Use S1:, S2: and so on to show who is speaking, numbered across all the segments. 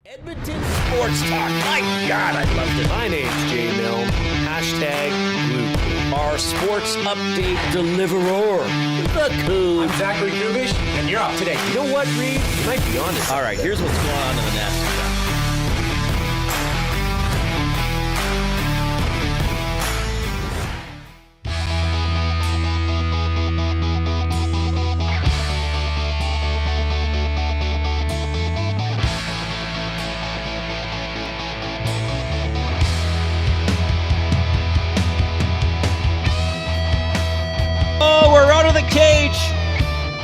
S1: Edmonton Sports Talk. My God, I loved it.
S2: My name's Jay Milne. #Blue.
S1: Our sports update deliverer. The Coon.
S2: I'm Zack WIlkie, and you're up today.
S1: You know what, Reid?
S2: You might be honest.
S1: All right, here's what's going on in the Nasty Chat.
S3: Oh, we're out of the cage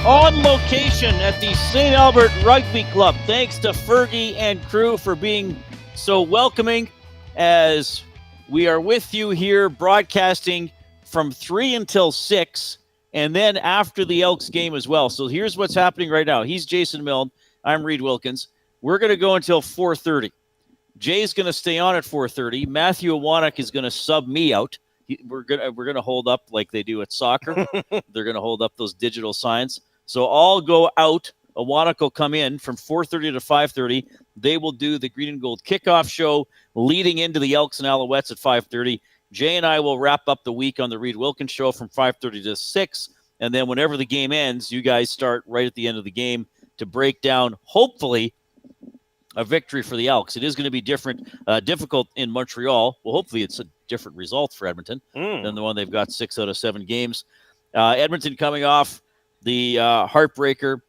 S3: on location at the St. Albert Rugby Club. Thanks to Fergie and crew for being so welcoming as we are with you here broadcasting from 3 until 6 and then after the Elks game as well. So here's what's happening right now. He's Jason Milne. I'm Reid Wilkins. We're going to go until 4:30. Jay's going to stay on at 4:30. Matthew Awanuk is going to sub me out. We're gonna hold up like they do at soccer. They're gonna hold up those digital signs. So I'll go out. Awanuk will come in from 4:30 to 5:30. They will do the Green and Gold kickoff show leading into the Elks and Alouettes at 5:30. Jay and I will wrap up the week on the Reid Wilkins Show from 5:30 to 6. And then whenever the game ends, you guys start right at the end of the game to break down, hopefully, a victory for the Elks. It is going to be difficult in Montreal. Well, hopefully it's a different result for Edmonton than the one they've got 6 out of 7 games. Edmonton coming off the heartbreaker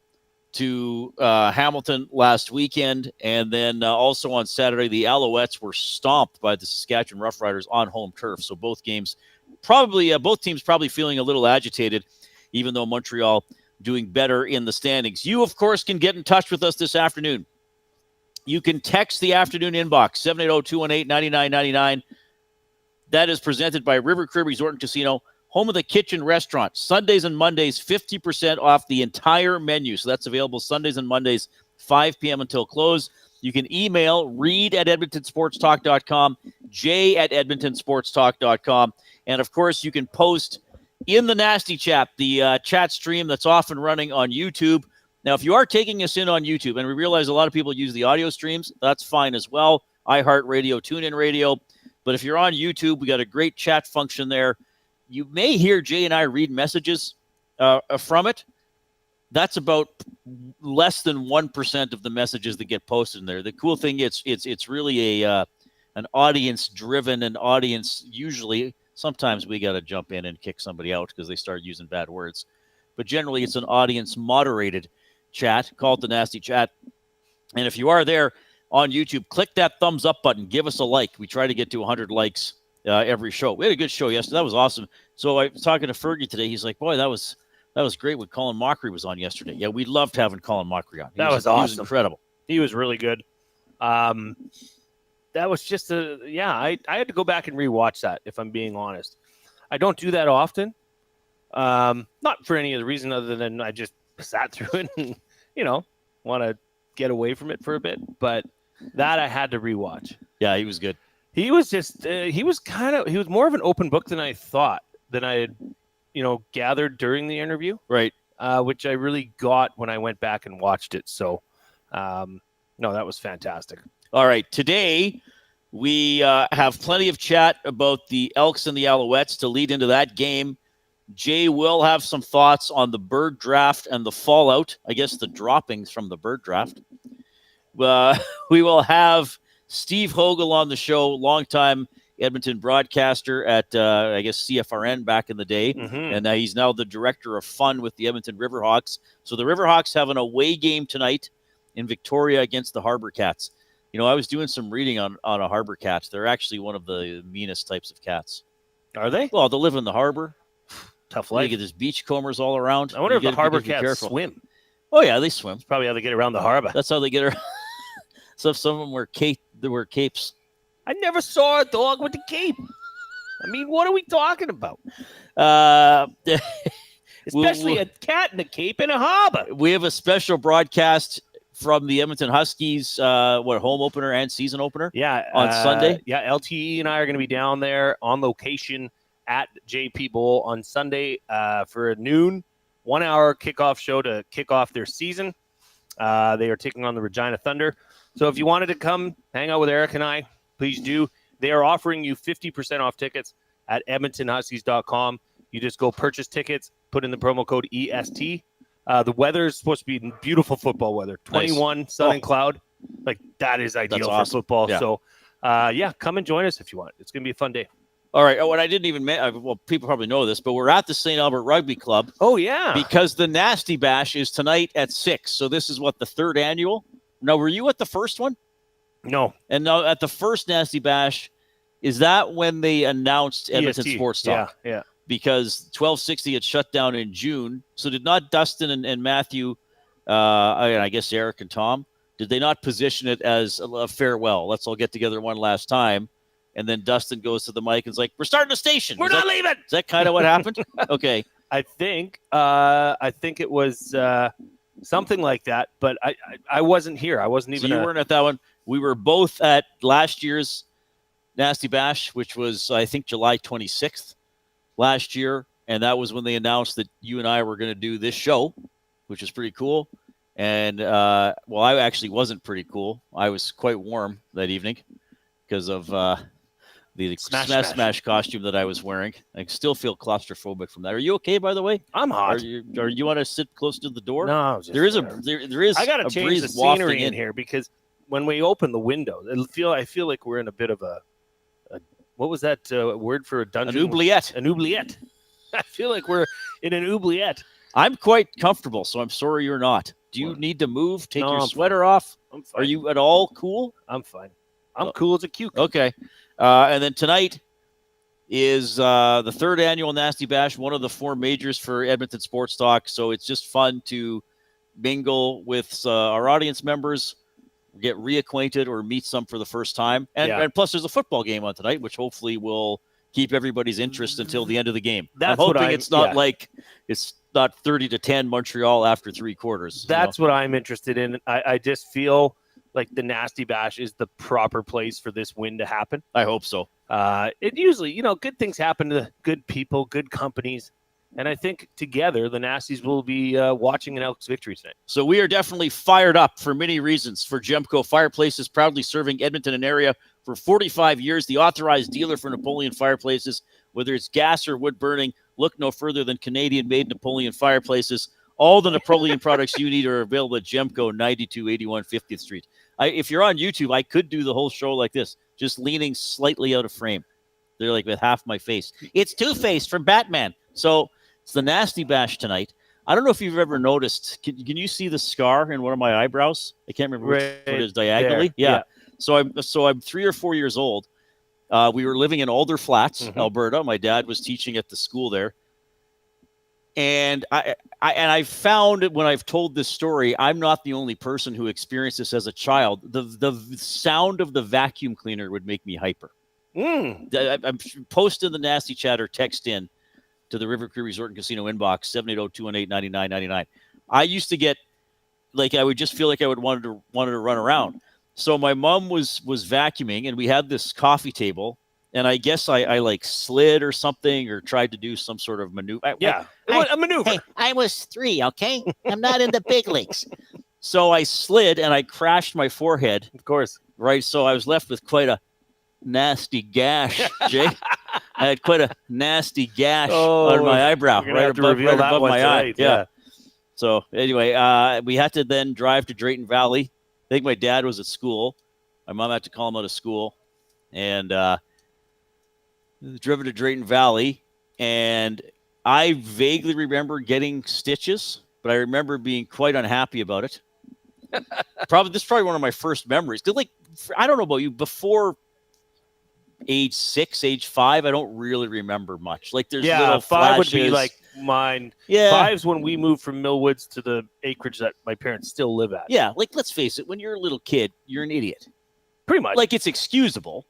S3: to Hamilton last weekend. And then also on Saturday, the Alouettes were stomped by the Saskatchewan Roughriders on home turf. So both teams probably feeling a little agitated, even though Montreal doing better in the standings. You, of course, can get in touch with us this afternoon. You can text the afternoon inbox, 780-218-9999. That is presented by River Crib Resort and Casino, home of the kitchen restaurant. Sundays and Mondays, 50% off the entire menu. So that's available Sundays and Mondays, 5 p.m. until close. You can email reid@edmontonsportstalk.com, jay@edmontonsportstalk.com. And, of course, you can post in the Nasty Chat, the chat stream that's off and running on YouTube. Now, if you are taking us in on YouTube, and we realize a lot of people use the audio streams, that's fine as well. iHeartRadio, TuneIn Radio. But if you're on YouTube, we got a great chat function there. You may hear Jay and I read messages from it. That's about less than 1% of the messages that get posted in there. The cool thing is it's really an audience-driven and audience usually. Sometimes we got to jump in and kick somebody out because they start using bad words. But generally, it's an audience-moderated chat. Call it the Nasty Chat. And if you are there on YouTube, click that thumbs up button. Give us a like. We try to get to 100 likes every show. We had a good show yesterday. That was awesome. So I was talking to Fergie today. He's like, boy, that was great when Colin Mockery was on yesterday. Yeah, we loved having Colin Mockery on.
S2: That was awesome.
S3: He was incredible.
S2: He was really good. That was just I had to go back and rewatch that, if I'm being honest. I don't do that often. Not for any other reason other than I just sat through it and, want to get away from it for a bit. But that I had to rewatch.
S3: Yeah, he was good.
S2: He was just, he was more of an open book than I thought, than I had, gathered during the interview.
S3: Right.
S2: Which I really got when I went back and watched it. So, no, that was fantastic.
S3: All right. Today, we have plenty of chat about the Elks and the Alouettes to lead into that game. Jay will have some thoughts on the bird draft and the fallout, I guess the droppings from the bird draft. We will have Steve Hogle on the show, longtime Edmonton broadcaster at, CFRN back in the day. Mm-hmm. And he's now the director of fun with the Edmonton Riverhawks. So the Riverhawks have an away game tonight in Victoria against the Harbor Cats. I was doing some reading on a Harbor Cat. They're actually one of the meanest types of cats.
S2: Are they?
S3: Well, they live in the harbor.
S2: Tough life.
S3: You get these beachcombers all around.
S2: I wonder if the Harbor Cats swim.
S3: Oh, yeah, they swim.
S2: That's probably how they get around the harbor.
S3: That's how they get around. So if some of them wear capes.
S2: I never saw a dog with a cape. I mean, what are we talking about? Especially a cat in a cape in a harbor.
S3: We have a special broadcast from the Edmonton Huskies, home opener and season opener?
S2: Yeah.
S3: On Sunday?
S2: Yeah, LTE and I are going to be down there on location at JP Bowl on Sunday for a noon, 1 hour kickoff show to kick off their season. They are taking on the Regina Thunder. So if you wanted to come hang out with Eric and I, please do. They are offering you 50% off tickets at edmontonhuskies.com. You just go purchase tickets, put in the promo code EST. The weather is supposed to be beautiful football weather. 21, nice. Sun and cloud. Like, that is ideal for football. Yeah. So, come and join us if you want. It's going to be a fun day.
S3: All right. Oh, and I didn't even well, people probably know this, but we're at the St. Albert Rugby Club.
S2: Oh, yeah.
S3: Because the Nasty Bash is tonight at 6. So this is what, the third annual? Now, were you at the first one?
S2: No.
S3: And now at the first Nasty Bash, is that when they announced Edmonton Sports Talk?
S2: Yeah.
S3: Because 1260 had shut down in June. So did not Dustin and Matthew, and I guess Eric and Tom, did they not position it as a farewell? Let's all get together one last time. And then Dustin goes to the mic and is like, "We're starting a station.
S2: We're not leaving."
S3: Is that kind of what happened? Okay.
S2: I think it was something like that, but I wasn't here. I wasn't even.
S3: So you weren't at that one. We were both at last year's Nasty Bash, which was, I think, July 26th last year. And that was when they announced that you and I were going to do this show, which is pretty cool. And, well, I actually wasn't pretty cool. I was quite warm that evening because of the smash costume that I was wearing. I still feel claustrophobic from that. Are you okay, by the way?
S2: I'm hot.
S3: Are you want to sit close to the door?
S2: No,
S3: there is
S2: I got to change the scenery in here because when we open the window, I feel like we're in a bit of a what was that word for a dungeon?
S3: An oubliette.
S2: An oubliette. I feel like we're in an oubliette.
S3: I'm quite comfortable, so I'm sorry you're not. Do you need to move? Take your sweater off?
S2: I'm fine.
S3: Are you at all cool?
S2: I'm fine. I'm cool as a cucumber.
S3: Okay. And then tonight is the third annual Nasty Bash, one of the 4 majors for Edmonton Sports Talk. So it's just fun to mingle with our audience members, get reacquainted or meet some for the first time. And plus there's a football game on tonight, which hopefully will keep everybody's interest until the end of the game. I'm hoping it's not like it's not 30-10 Montreal after 3 quarters.
S2: That's what I'm interested in. I just feel like the Nasty Bash is the proper place for this win to happen.
S3: I hope so.
S2: It usually, good things happen to good people, good companies. And I think together the Nasties will be watching an Elks victory tonight.
S3: So we are definitely fired up for many reasons. For Gemco Fireplaces, proudly serving Edmonton and area for 45 years, the authorized dealer for Napoleon fireplaces. Whether it's gas or wood burning, look no further than Canadian-made Napoleon fireplaces. All the Napoleon products you need are available at Gemco, 9281 50th Street. If you're on YouTube, I could do the whole show like this, just leaning slightly out of frame. They're like with half my face. It's Two-Face from Batman. So it's the Nasty Bash tonight. I don't know if you've ever noticed. Can you see the scar in one of my eyebrows? I can't remember which it is diagonally. Yeah. So I'm 3 or 4 years old. We were living in Alder Flats, Alberta. My dad was teaching at the school there. And I found when I've told this story, I'm not the only person who experienced this as a child. The sound of the vacuum cleaner would make me hyper. I'm posting the Nasty Chat or text in to the River Cree Resort and Casino inbox, 780-218-9999. I used to get, like, I would just feel like I would wanted to run around. So my mom was vacuuming, and we had this coffee table, and I guess I like slid or something or tried to do some sort of maneuver.
S2: A maneuver.
S3: Hey, I was 3, okay? I'm not in the big leagues. So I slid, and I crashed my forehead.
S2: Of course.
S3: Right, so I was left with quite a nasty gash, Jay. I had quite a nasty gash on my eyebrow, right above my eye. Yeah. So anyway, we had to then drive to Drayton Valley. I think my dad was at school. My mom had to call him out of school. And driven to Drayton Valley. And I vaguely remember getting stitches, but I remember being quite unhappy about it. This is probably one of my first memories. Because, like, I don't know about you, before age 6, age 5, I don't really remember much. Like, there's little
S2: 5
S3: flashes.
S2: would be like mine.
S3: Yeah.
S2: 5's when we moved from Millwoods to the acreage that my parents still live at.
S3: Yeah, like, let's face it, when you're a little kid, you're an idiot.
S2: Pretty much.
S3: Like, it's excusable.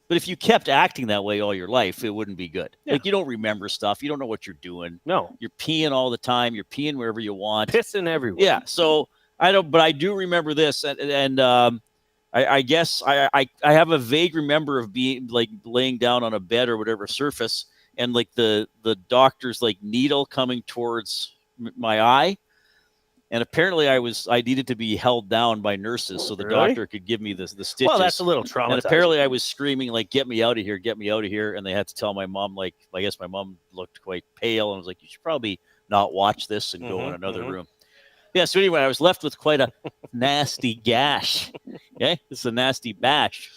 S3: But if you kept acting that way all your life, it wouldn't be good. Yeah. Like, you don't remember stuff. You don't know what you're doing.
S2: No.
S3: You're peeing all the time. You're peeing wherever you want.
S2: Pissing everywhere.
S3: Yeah. So but I do remember this. And I guess I have a vague remember of being like laying down on a bed or whatever surface and like the doctor's like needle coming towards my eye. And apparently I needed to be held down by nurses so the doctor could give me the stitches.
S2: Well, that's a little traumatizing.
S3: And apparently I was screaming, like, get me out of here, get me out of here. And they had to tell my mom, like, I guess my mom looked quite pale and was like, you should probably not watch this and go in another room. Yeah, so anyway, I was left with quite a nasty gash. Okay, this is a nasty bash.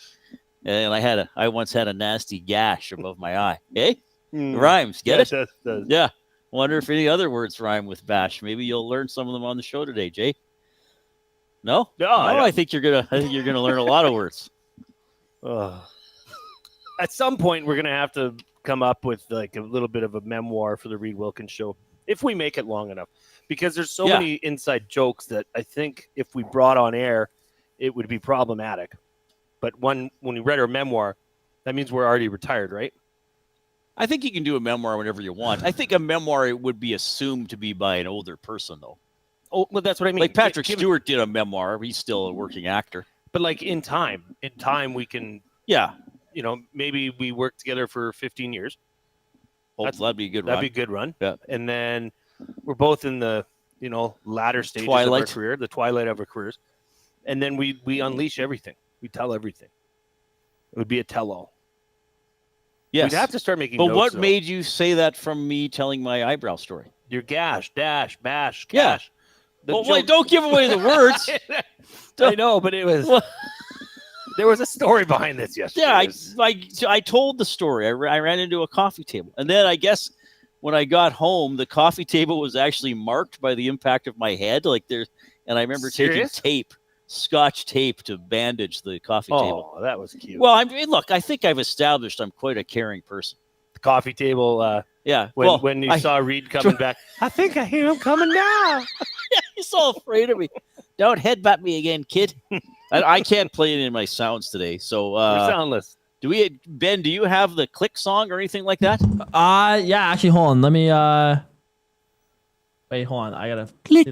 S3: And I once had a nasty gash above my eye. Okay? Rhymes, get it?
S2: Does.
S3: Yeah. Wonder if any other words rhyme with bash. Maybe you'll learn some of them on the show today, Jay. No?
S2: No,
S3: I think you're gonna learn a lot of words.
S2: At some point, we're gonna have to come up with like a little bit of a memoir for the Reid Wilkins Show, if we make it long enough, because there's so many inside jokes that I think if we brought on air, it would be problematic. But when we read our memoir, that means we're already retired, right?
S3: I think you can do a memoir whenever you want. I think a memoir would be assumed to be by an older person, though.
S2: Oh, well, that's what I mean.
S3: Like Patrick Stewart did a memoir. He's still a working actor.
S2: But like in time we can, maybe we work together for 15 years.
S3: That'd be a good run.
S2: That'd be a good run.
S3: Yeah.
S2: And then we're both in the, latter stages of our career, the twilight of our careers. And then we unleash everything. We tell everything. It would be a tell-all.
S3: Yes.
S2: We'd have to start making
S3: But
S2: notes,
S3: what
S2: though.
S3: made you say that from me telling my eyebrow story?
S2: Your gash, dash, bash,
S3: Yeah.
S2: cash.
S3: Well, don't give away the words.
S2: I know, but it was... There was a story behind this yesterday.
S3: Yeah, I told the story. I ran into a coffee table. And then I guess when I got home, the coffee table was actually marked by the impact of my head. And I remember taking Scotch tape to bandage the coffee table.
S2: Oh, that was cute.
S3: Well, I think I've established I'm quite a caring person.
S2: The coffee table, when you saw Reid coming back, I think I hear him coming now.
S3: Yeah, he's so afraid of me. Don't headbutt me again, kid. I can't play any of my sounds today, so
S2: we're soundless.
S3: Ben, do you have the click song or anything like that?
S4: Yeah, actually, hold on. Let me wait, hold on. I gotta
S5: click.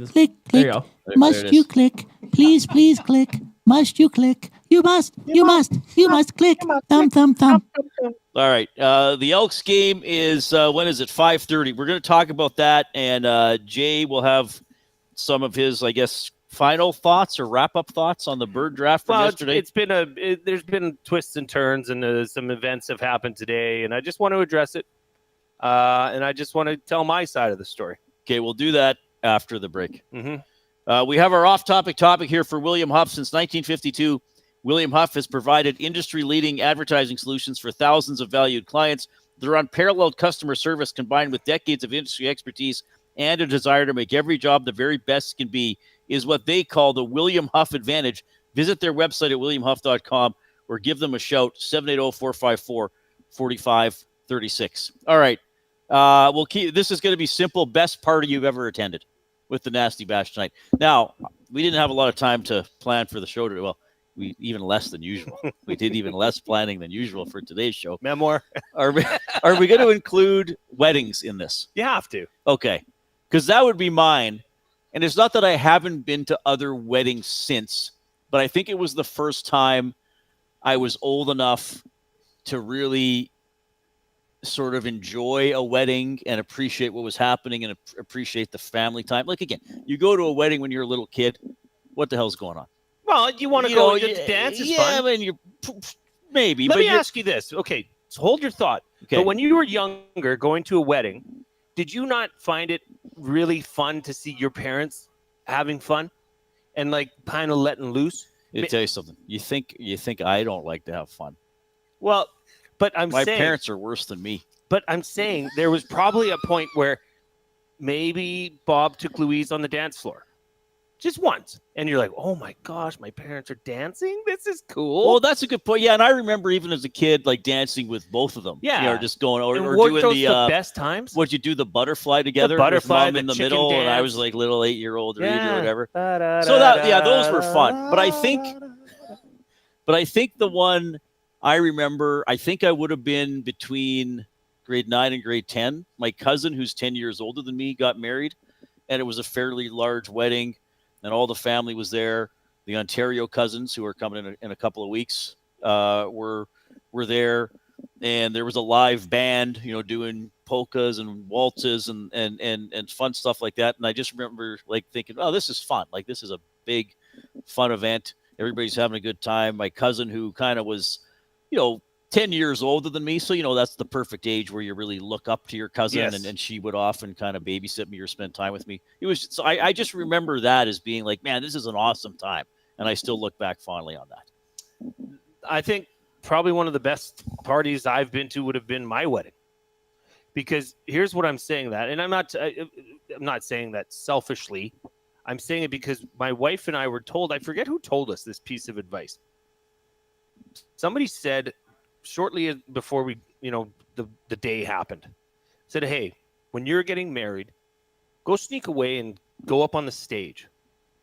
S4: There you go.
S5: Must you click? Please click. Must you click? You must click. Thumb.
S3: All right. The Elks game is when is it? 5:30. We're going to talk about that, and Jay will have some of his, I guess, final thoughts or wrap-up thoughts on the Bird draft from yesterday.
S2: There's been twists and turns, and some events have happened today, and I just want to address it, and I just want to tell my side of the story.
S3: Okay, we'll do that after the break.
S2: Mm-hmm.
S3: We have our off-topic topic here for William Huff. Since 1952, William Huff has provided industry-leading advertising solutions for thousands of valued clients. Their unparalleled customer service, combined with decades of industry expertise and a desire to make every job the very best can be, is what they call the William Huff Advantage. Visit their website at williamhuff.com or give them a shout, 780-454-4536. All right. This is going to be simple. Best party you've ever attended with the Nasty Bash tonight. Now, we didn't have a lot of time to plan for the show today. Well, we even less than usual. We did even less planning than usual for today's show.
S2: Memoir.
S3: Are we going to include weddings in this?
S2: You have to.
S3: Okay. Because that would be mine. And it's not that I haven't been to other weddings since, but I think it was the first time I was old enough to really sort of enjoy a wedding and appreciate what was happening and appreciate the family time. Like, again, you go to a wedding when you're a little kid. What the hell's going on?
S2: Well, you want to go dance is fun.
S3: Yeah, I mean, maybe.
S2: Let me ask you this. Okay, so hold your thought.
S3: Okay.
S2: But when you were younger, going to a wedding, did you not find it really fun to see your parents having fun and like kind of letting loose?
S3: I'll tell you something. You think I don't like to have fun?
S2: Well, but
S3: my parents are worse than me.
S2: But I'm saying there was probably a point where maybe Bob took Louise on the dance floor. Just once. And you're like, oh my gosh, my parents are dancing? This is cool.
S3: Well, that's a good point. Yeah, and I remember even as a kid, like dancing with both of them.
S2: Yeah.
S3: Just going or
S2: doing
S3: the
S2: best times.
S3: Would you do the butterfly together?
S2: The butterfly,
S3: with Mom in the middle,
S2: dance.
S3: and I was like little 8-year-old or or whatever. So those were fun. But I think the one I remember, I think I would have been between grade 9 and grade 10. My cousin, who's 10 years older than me, got married, and it was a fairly large wedding. And all the family was there. The Ontario cousins, who are coming in a couple of weeks, were there. And there was a live band, doing polkas and waltzes and fun stuff like that. And I just remember like thinking, oh, this is fun. Like this is a big, fun event. Everybody's having a good time. My cousin, who kind of was, 10 years older than me. So, that's the perfect age where you really look up to your cousin.
S2: Yes.
S3: And she would often kind of babysit me or spend time with me. So I just remember that as being like, man, this is an awesome time. And I still look back fondly on that.
S2: I think probably one of the best parties I've been to would have been my wedding. Because here's what I'm saying that, and I'm not saying that selfishly. I'm saying it because my wife and I were told, I forget who told us this piece of advice. Somebody said shortly before we, the day happened, said, hey, when you're getting married, go sneak away and go up on the stage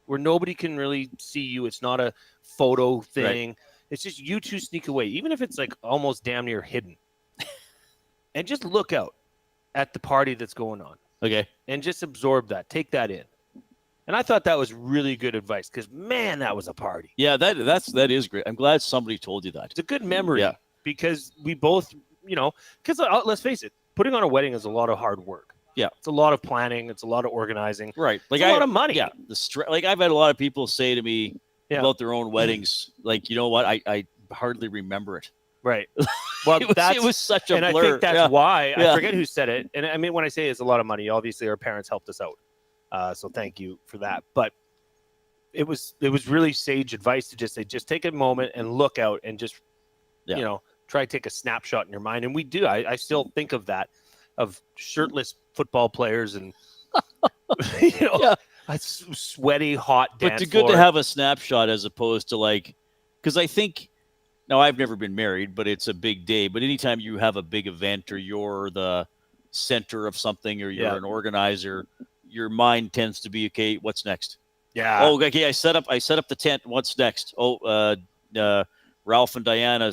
S2: where nobody can really see you. It's not a photo thing. Right. It's just you two sneak away, even if it's like almost damn near hidden. And just look out at the party that's going on.
S3: Okay.
S2: And just absorb that. Take that in. And I thought that was really good advice because, man, that was a party.
S3: Yeah, that is great. I'm glad somebody told you that.
S2: It's a good memory because we both, because let's face it, putting on a wedding is a lot of hard work.
S3: Yeah.
S2: It's a lot of planning. It's a lot of organizing.
S3: Right.
S2: Like it's a lot of money.
S3: Yeah. Like I've had a lot of people say to me about their own weddings, like, you know what, I hardly remember it.
S2: Right. Well,
S3: it was such a
S2: blur. And I think that's why, I forget who said it. And I mean, when I say it's a lot of money, obviously our parents helped us out. So thank you for that. But it was really sage advice to just say, just take a moment and look out and just, try to take a snapshot in your mind. And we do. I still think of that, of shirtless football players and, a sweaty, hot dance
S3: But it's good to have a snapshot as opposed to like, because I think, now I've never been married, but it's a big day. But anytime you have a big event or you're the center of something or you're an organizer, your mind tends to be, okay, what's next?
S2: Yeah.
S3: Oh, okay. I set up the tent. What's next? Oh, Ralph and Diana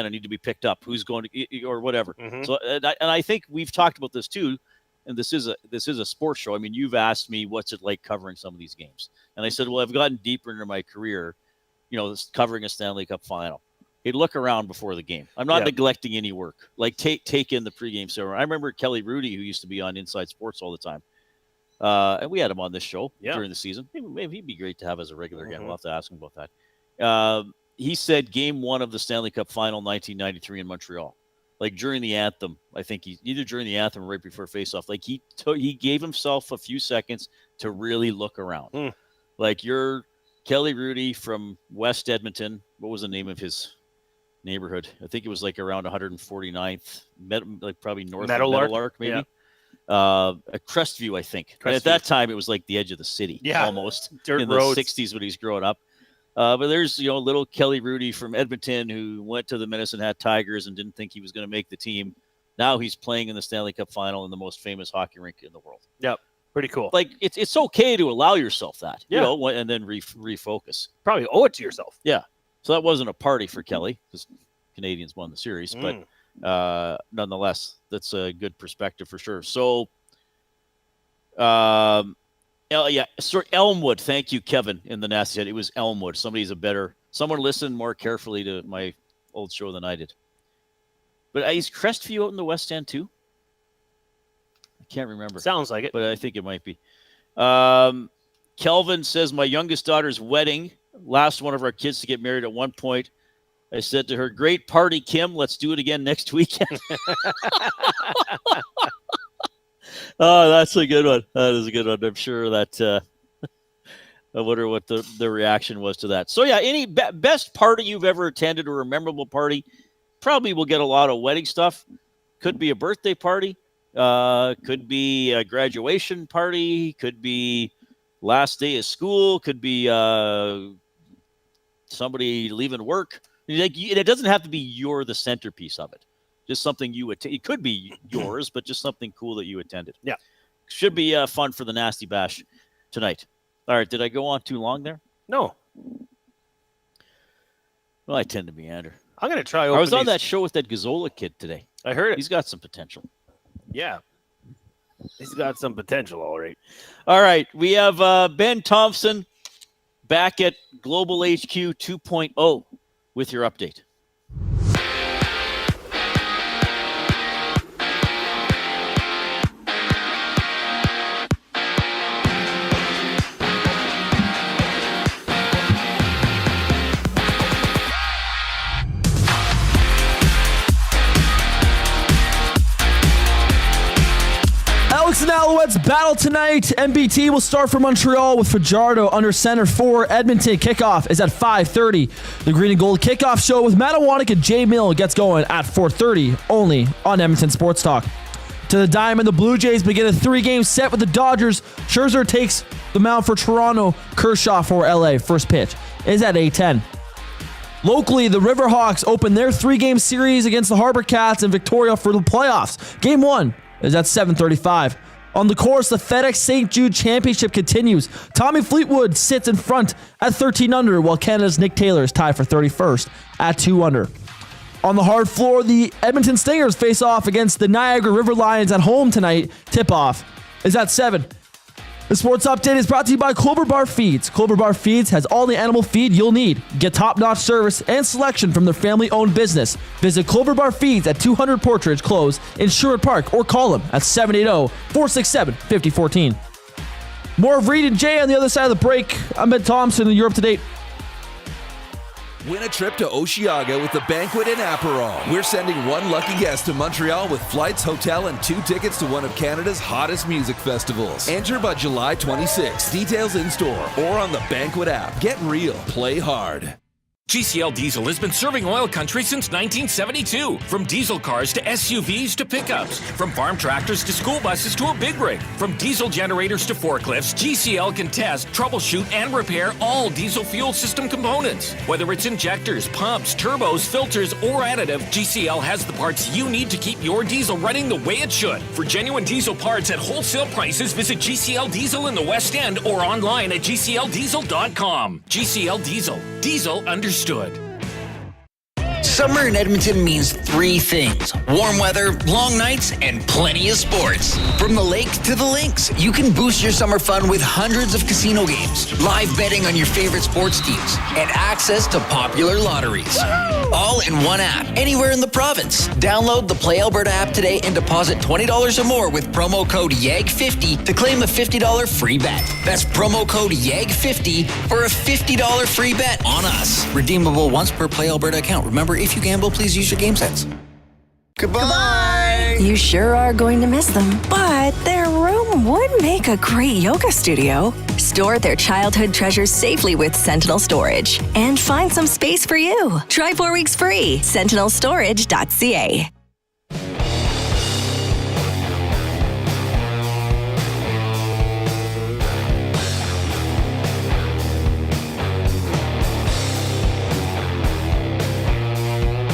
S3: need to be picked up. Who's going to, or whatever. Mm-hmm. So, and I think we've talked about this too. And this is a sports show. I mean, you've asked me what's it like covering some of these games, and I said, well, I've gotten deeper into my career, covering a Stanley Cup final. Hey, look around before the game. I'm not neglecting any work. Like take in the pregame ceremony. I remember Kelly Rudy, who used to be on Inside Sports all the time. And we had him on this show during the season. Maybe he'd be great to have as a regular again. We'll have to ask him about that. He said game one of the Stanley Cup final 1993 in Montreal. Like during the anthem, I think either during the anthem or right before faceoff, like he gave himself a few seconds to really look around. Like you're Kelly Rudy from West Edmonton. What was the name of his neighborhood? I think it was like around 149th, like probably north of Meadowlark, maybe. A Crestview, I think. And at that time, it was like the edge of the city, almost.
S2: Dirt
S3: in
S2: roads.
S3: The 60s when he's growing up. But there's, little Kelly Rudy from Edmonton who went to the Medicine Hat Tigers and didn't think he was going to make the team. Now he's playing in the Stanley Cup final in the most famous hockey rink in the world.
S2: Yep. Pretty cool.
S3: Like, it's okay to allow yourself that, and then refocus.
S2: Probably owe it to yourself.
S3: Yeah. So that wasn't a party for Kelly because Canadians won the series. But nonetheless, that's a good perspective for sure. So, Elmwood. Thank you, Kevin, in the nasty head. It was Elmwood. Someone listened more carefully to my old show than I did. But is Crestview out in the West End too? I can't remember.
S2: Sounds like it.
S3: But I think it might be. Kelvin says, my youngest daughter's wedding, last one of our kids to get married at one point. I said to her, great party, Kim. Let's do it again next weekend. Oh, that's a good one. That is a good one. I'm sure that I wonder what the reaction was to that. So, any best party you've ever attended or a memorable party? Probably will get a lot of wedding stuff. Could be a birthday party. Could be a graduation party. Could be last day of school. Could be somebody leaving work. It doesn't have to be you're the centerpiece of it. Just something you attend. It could be yours, but just something cool that you attended. Yeah. Should be fun for the Nasty Bash tonight. All right. Did I go on too long there?
S2: No.
S3: Well, I tend to meander.
S2: I'm going to try.
S3: I was on that show with that Gazzola kid today.
S2: I heard it.
S3: He's got some potential.
S2: Yeah. He's got some potential, all right.
S3: All right. We have Ben Thompson back at Global HQ 2.0 with your update.
S4: Alouettes battle tonight. MBT will start for Montreal with Fajardo under center for Edmonton. Kickoff is at 5:30. The Green and Gold Kickoff Show with Matawanek and Jay Milne gets going at 4:30, only on Edmonton Sports Talk. To the Diamond, the Blue Jays begin a 3-game set with the Dodgers. Scherzer takes the mound for Toronto. Kershaw for LA. First pitch is at 8:10. Locally, the Riverhawks open their 3-game series against the Harbor Cats in Victoria for the playoffs. Game 1 is at 7:35. On the course, the FedEx St. Jude Championship continues. Tommy Fleetwood sits in front at 13 under, while Canada's Nick Taylor is tied for 31st at 2 under. On the hard floor, the Edmonton Stingers face off against the Niagara River Lions at home tonight. Tip-off is at 7. The sports update is brought to you by Clover Bar Feeds. Clover Bar Feeds has all the animal feed you'll need. Get top-notch service and selection from their family-owned business. Visit Clover Bar Feeds at 200 Portridge Close in Sherwood Park or call them at 780-467-5014. More of Reid and Jay on the other side of the break. I'm Ben Thompson, and you're up to date.
S6: Win a trip to Osheaga with the banquet and Aperol. We're sending one lucky guest to Montreal with flights, hotel, and 2 tickets to one of Canada's hottest music festivals. Enter by July 26. Details in store or on the banquet app. Get real. Play hard.
S7: GCL Diesel has been serving oil country since 1972. From diesel cars to SUVs to pickups. From farm tractors to school buses to a big rig. From diesel generators to forklifts, GCL can test, troubleshoot, and repair all diesel fuel system components. Whether it's injectors, pumps, turbos, filters, or additive, GCL has the parts you need to keep your diesel running the way it should. For genuine diesel parts at wholesale prices, visit GCL Diesel in the West End or online at gcldiesel.com. GCL Diesel. Diesel understood.
S8: Summer in Edmonton means 3 things: warm weather, long nights, and plenty of sports. From the lake to the links, you can boost your summer fun with hundreds of casino games, live betting on your favorite sports teams, and access to popular lotteries. All in one app, anywhere in the province. Download the Play Alberta app today and deposit $20 or more with promo code YEG50 to claim a $50 free bet. That's promo code YEG50 for a $50 free bet on us. Redeemable once per Play Alberta account. Remember, if you gamble, please use your game sense.
S6: Goodbye.
S9: You sure are going to miss them, but their room would make a great yoga studio. Store their childhood treasures safely with Sentinel Storage and find some space for you. Try 4 weeks free. sentinelstorage.ca.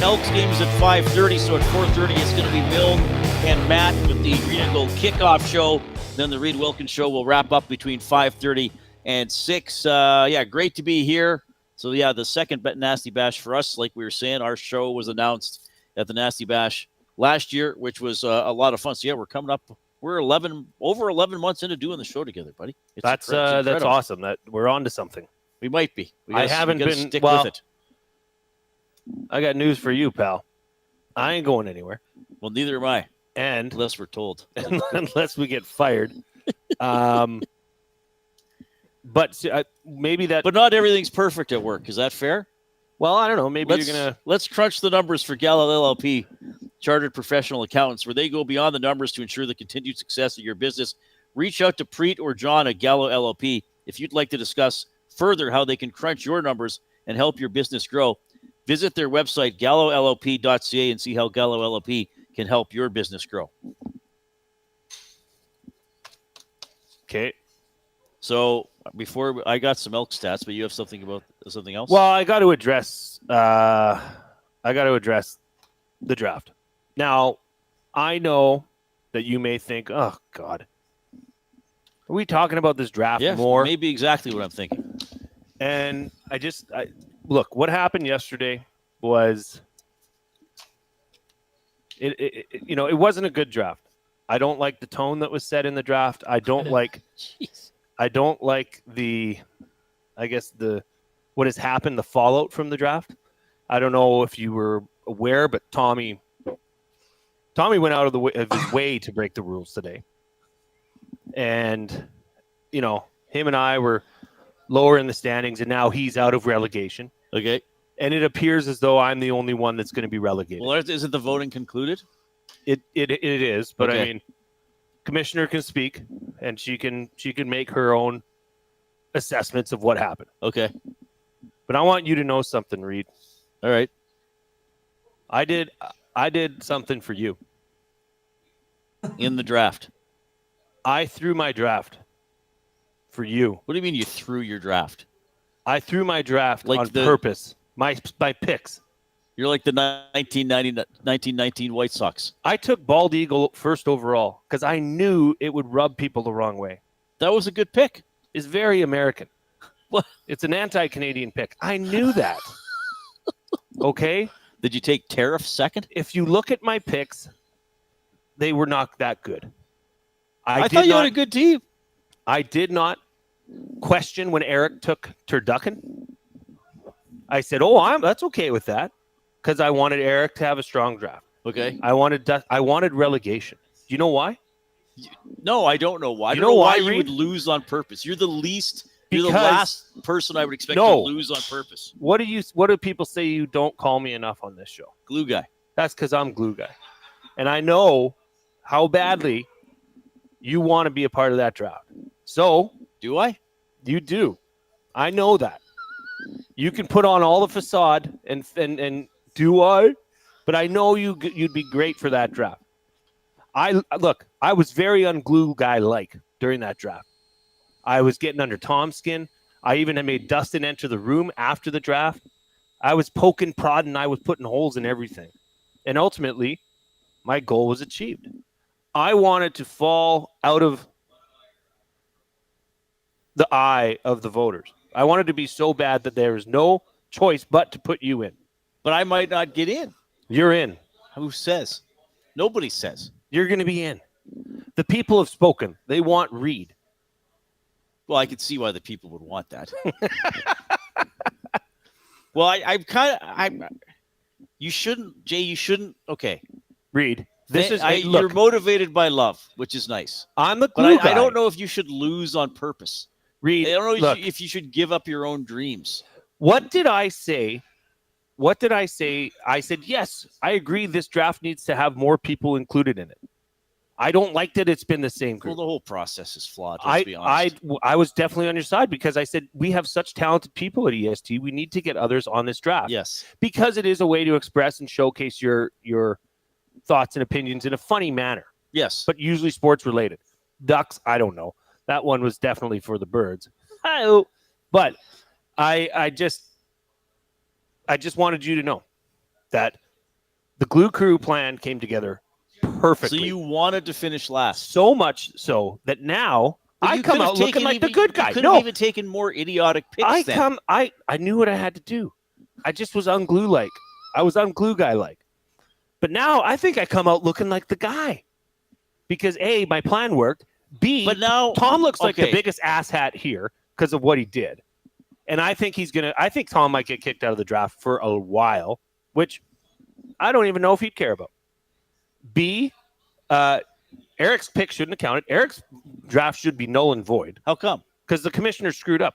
S3: Elks game is at 5:30, so at 4:30 it's going to be Milne and Matt with the Green and Gold Kickoff Show. Then the Reid Wilkins Show will wrap up between 5:30 and 6. Great to be here. So, the second Nasty Bash for us, like we were saying, our show was announced at the Nasty Bash last year, which was a lot of fun. So, we're coming up. We're over 11 months into doing the show together, buddy.
S2: That's awesome. That we're on to something.
S3: We might be.
S2: I haven't been
S3: stick with it.
S2: I got news for you, pal. I ain't going anywhere.
S3: Well, neither am I.
S2: And
S3: unless we're told.
S2: Unless we get fired. But maybe that.
S3: But not everything's perfect at work. Is that fair?
S2: Well, I don't know. Maybe you're gonna.
S3: Let's crunch the numbers for Gallo LLP, Chartered Professional Accountants, where they go beyond the numbers to ensure the continued success of your business. Reach out to Preet or John at Gallo LLP if you'd like to discuss further how they can crunch your numbers and help your business grow. Visit their website, gallowllp.ca, and see how Gallo LLP can help your business grow.
S2: Okay.
S3: So before I got some Elk stats, but you have something about something else?
S2: Well, I got to address the draft. Now, I know that you may think, oh, God, are we talking about this draft more?
S3: Maybe exactly what I'm thinking.
S2: And look, what happened yesterday was it wasn't a good draft. I don't like the tone that was set in the draft. I don't like what has happened, the fallout from the draft. I don't know if you were aware, but Tommy went out of his way to break the rules today. And, him and I were lower in the standings, and now he's out of relegation.
S3: Okay.
S2: And it appears as though I'm the only one that's going to be relegated.
S3: Well, isn't the voting concluded?
S2: It is, but
S3: okay.
S2: I mean, Commissioner can speak, and she can make her own assessments of what happened.
S3: Okay.
S2: But I want you to know something, Reid.
S3: All right.
S2: I did something for you.
S3: In the draft.
S2: I threw my draft for you.
S3: What do you mean you threw your draft?
S2: I threw my draft
S3: Like
S2: on purpose. My picks.
S3: You're like the 1919 White Sox.
S2: I took Bald Eagle first overall because I knew it would rub people the wrong way.
S3: That was a good pick.
S2: It's very American.
S3: What?
S2: It's an anti-Canadian pick. I knew that. Okay?
S3: Did you take Tariff second?
S2: If you look at my picks, they were not that good.
S3: I thought you had a good team.
S2: I did not question when Eric took Turducken. I said, that's okay with that because I wanted Eric to have a strong draft.
S3: Okay.
S2: I wanted relegation. Do you know why?
S3: No, I don't know why. I
S2: You
S3: don't
S2: know
S3: know
S2: why,
S3: why you
S2: Reid?
S3: would lose on purpose. You're the
S2: Because-
S3: last person I would expect
S2: No.
S3: to lose on purpose.
S2: What do people say you don't call me enough on this show?
S3: Glue guy.
S2: That's because I'm glue guy. And I know how badly you want to be a part of that draft. So
S3: Do I?
S2: you do. I know that. You can put on all the facade and do I? But I know you'd be great for that draft. I was very unglue guy like during that draft. I was getting under Tom's skin. I even had made Dustin enter the room after the draft. I was poking, prodding. I was putting holes in everything. And ultimately, my goal was achieved. I wanted to fall out of the eye of the voters. I wanted to be so bad that there was no choice but to put you in.
S3: But I might not get in.
S2: You're in.
S3: Who says? Nobody says.
S2: You're going to be in. The people have spoken. They want Reid.
S3: Well, I could see why the people would want that. Well, you shouldn't, Jay, you shouldn't. Okay.
S2: Reid.
S3: You're motivated by love, which is nice.
S2: I'm the glue guy.
S3: I don't know if you should lose on purpose.
S2: Reid,
S3: I don't know
S2: look,
S3: if you should give up your own dreams.
S2: What did I say? I said, yes, I agree this draft needs to have more people included in it. I don't like that it's been the same group.
S3: Well, the whole process is flawed, let's be honest.
S2: I was definitely on your side because I said we have such talented people at EST. We need to get others on this draft.
S3: Yes.
S2: Because it is a way to express and showcase your thoughts and opinions in a funny manner.
S3: Yes.
S2: But usually sports related. Ducks, I don't know. That one was definitely for the birds. But I just wanted you to know that the Glue Crew plan came together perfectly.
S3: So you wanted to finish last.
S2: So much so that now I come out looking like the good guy.
S3: You could have even taken more idiotic picks
S2: I knew what I had to do. I just was unglue like. I was unglue guy like. But now I think I come out looking like the guy. Because A, my plan worked. B,
S3: but now
S2: Tom looks like the biggest asshat here because of what he did. And I think I think Tom might get kicked out of the draft for a while, which I don't even know if he'd care about. B, Eric's pick shouldn't have counted. Eric's draft should be null and void.
S3: How come?
S2: Because the commissioner screwed up.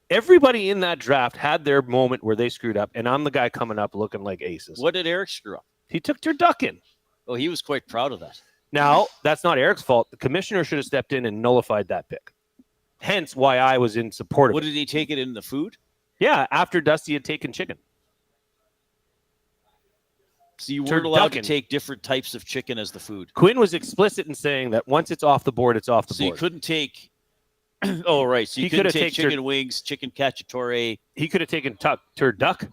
S2: Everybody in that draft had their moment where they screwed up, and I'm the guy coming up looking like aces.
S3: What did Eric screw up?
S2: He took Turducken.
S3: Oh, he was quite proud of that.
S2: Now, that's not Eric's fault. The commissioner should have stepped in and nullified that pick. Hence why I was in support of it.
S3: What, did he take it in the food?
S2: Yeah, after Dusty had taken chicken.
S3: So you weren't allowed to take different types of chicken as the food.
S2: Quinn was explicit in saying that once it's off the board, it's off the board.
S3: So you couldn't take... Oh, right. So you couldn't take chicken wings, chicken cacciatore.
S2: He could have taken turduck.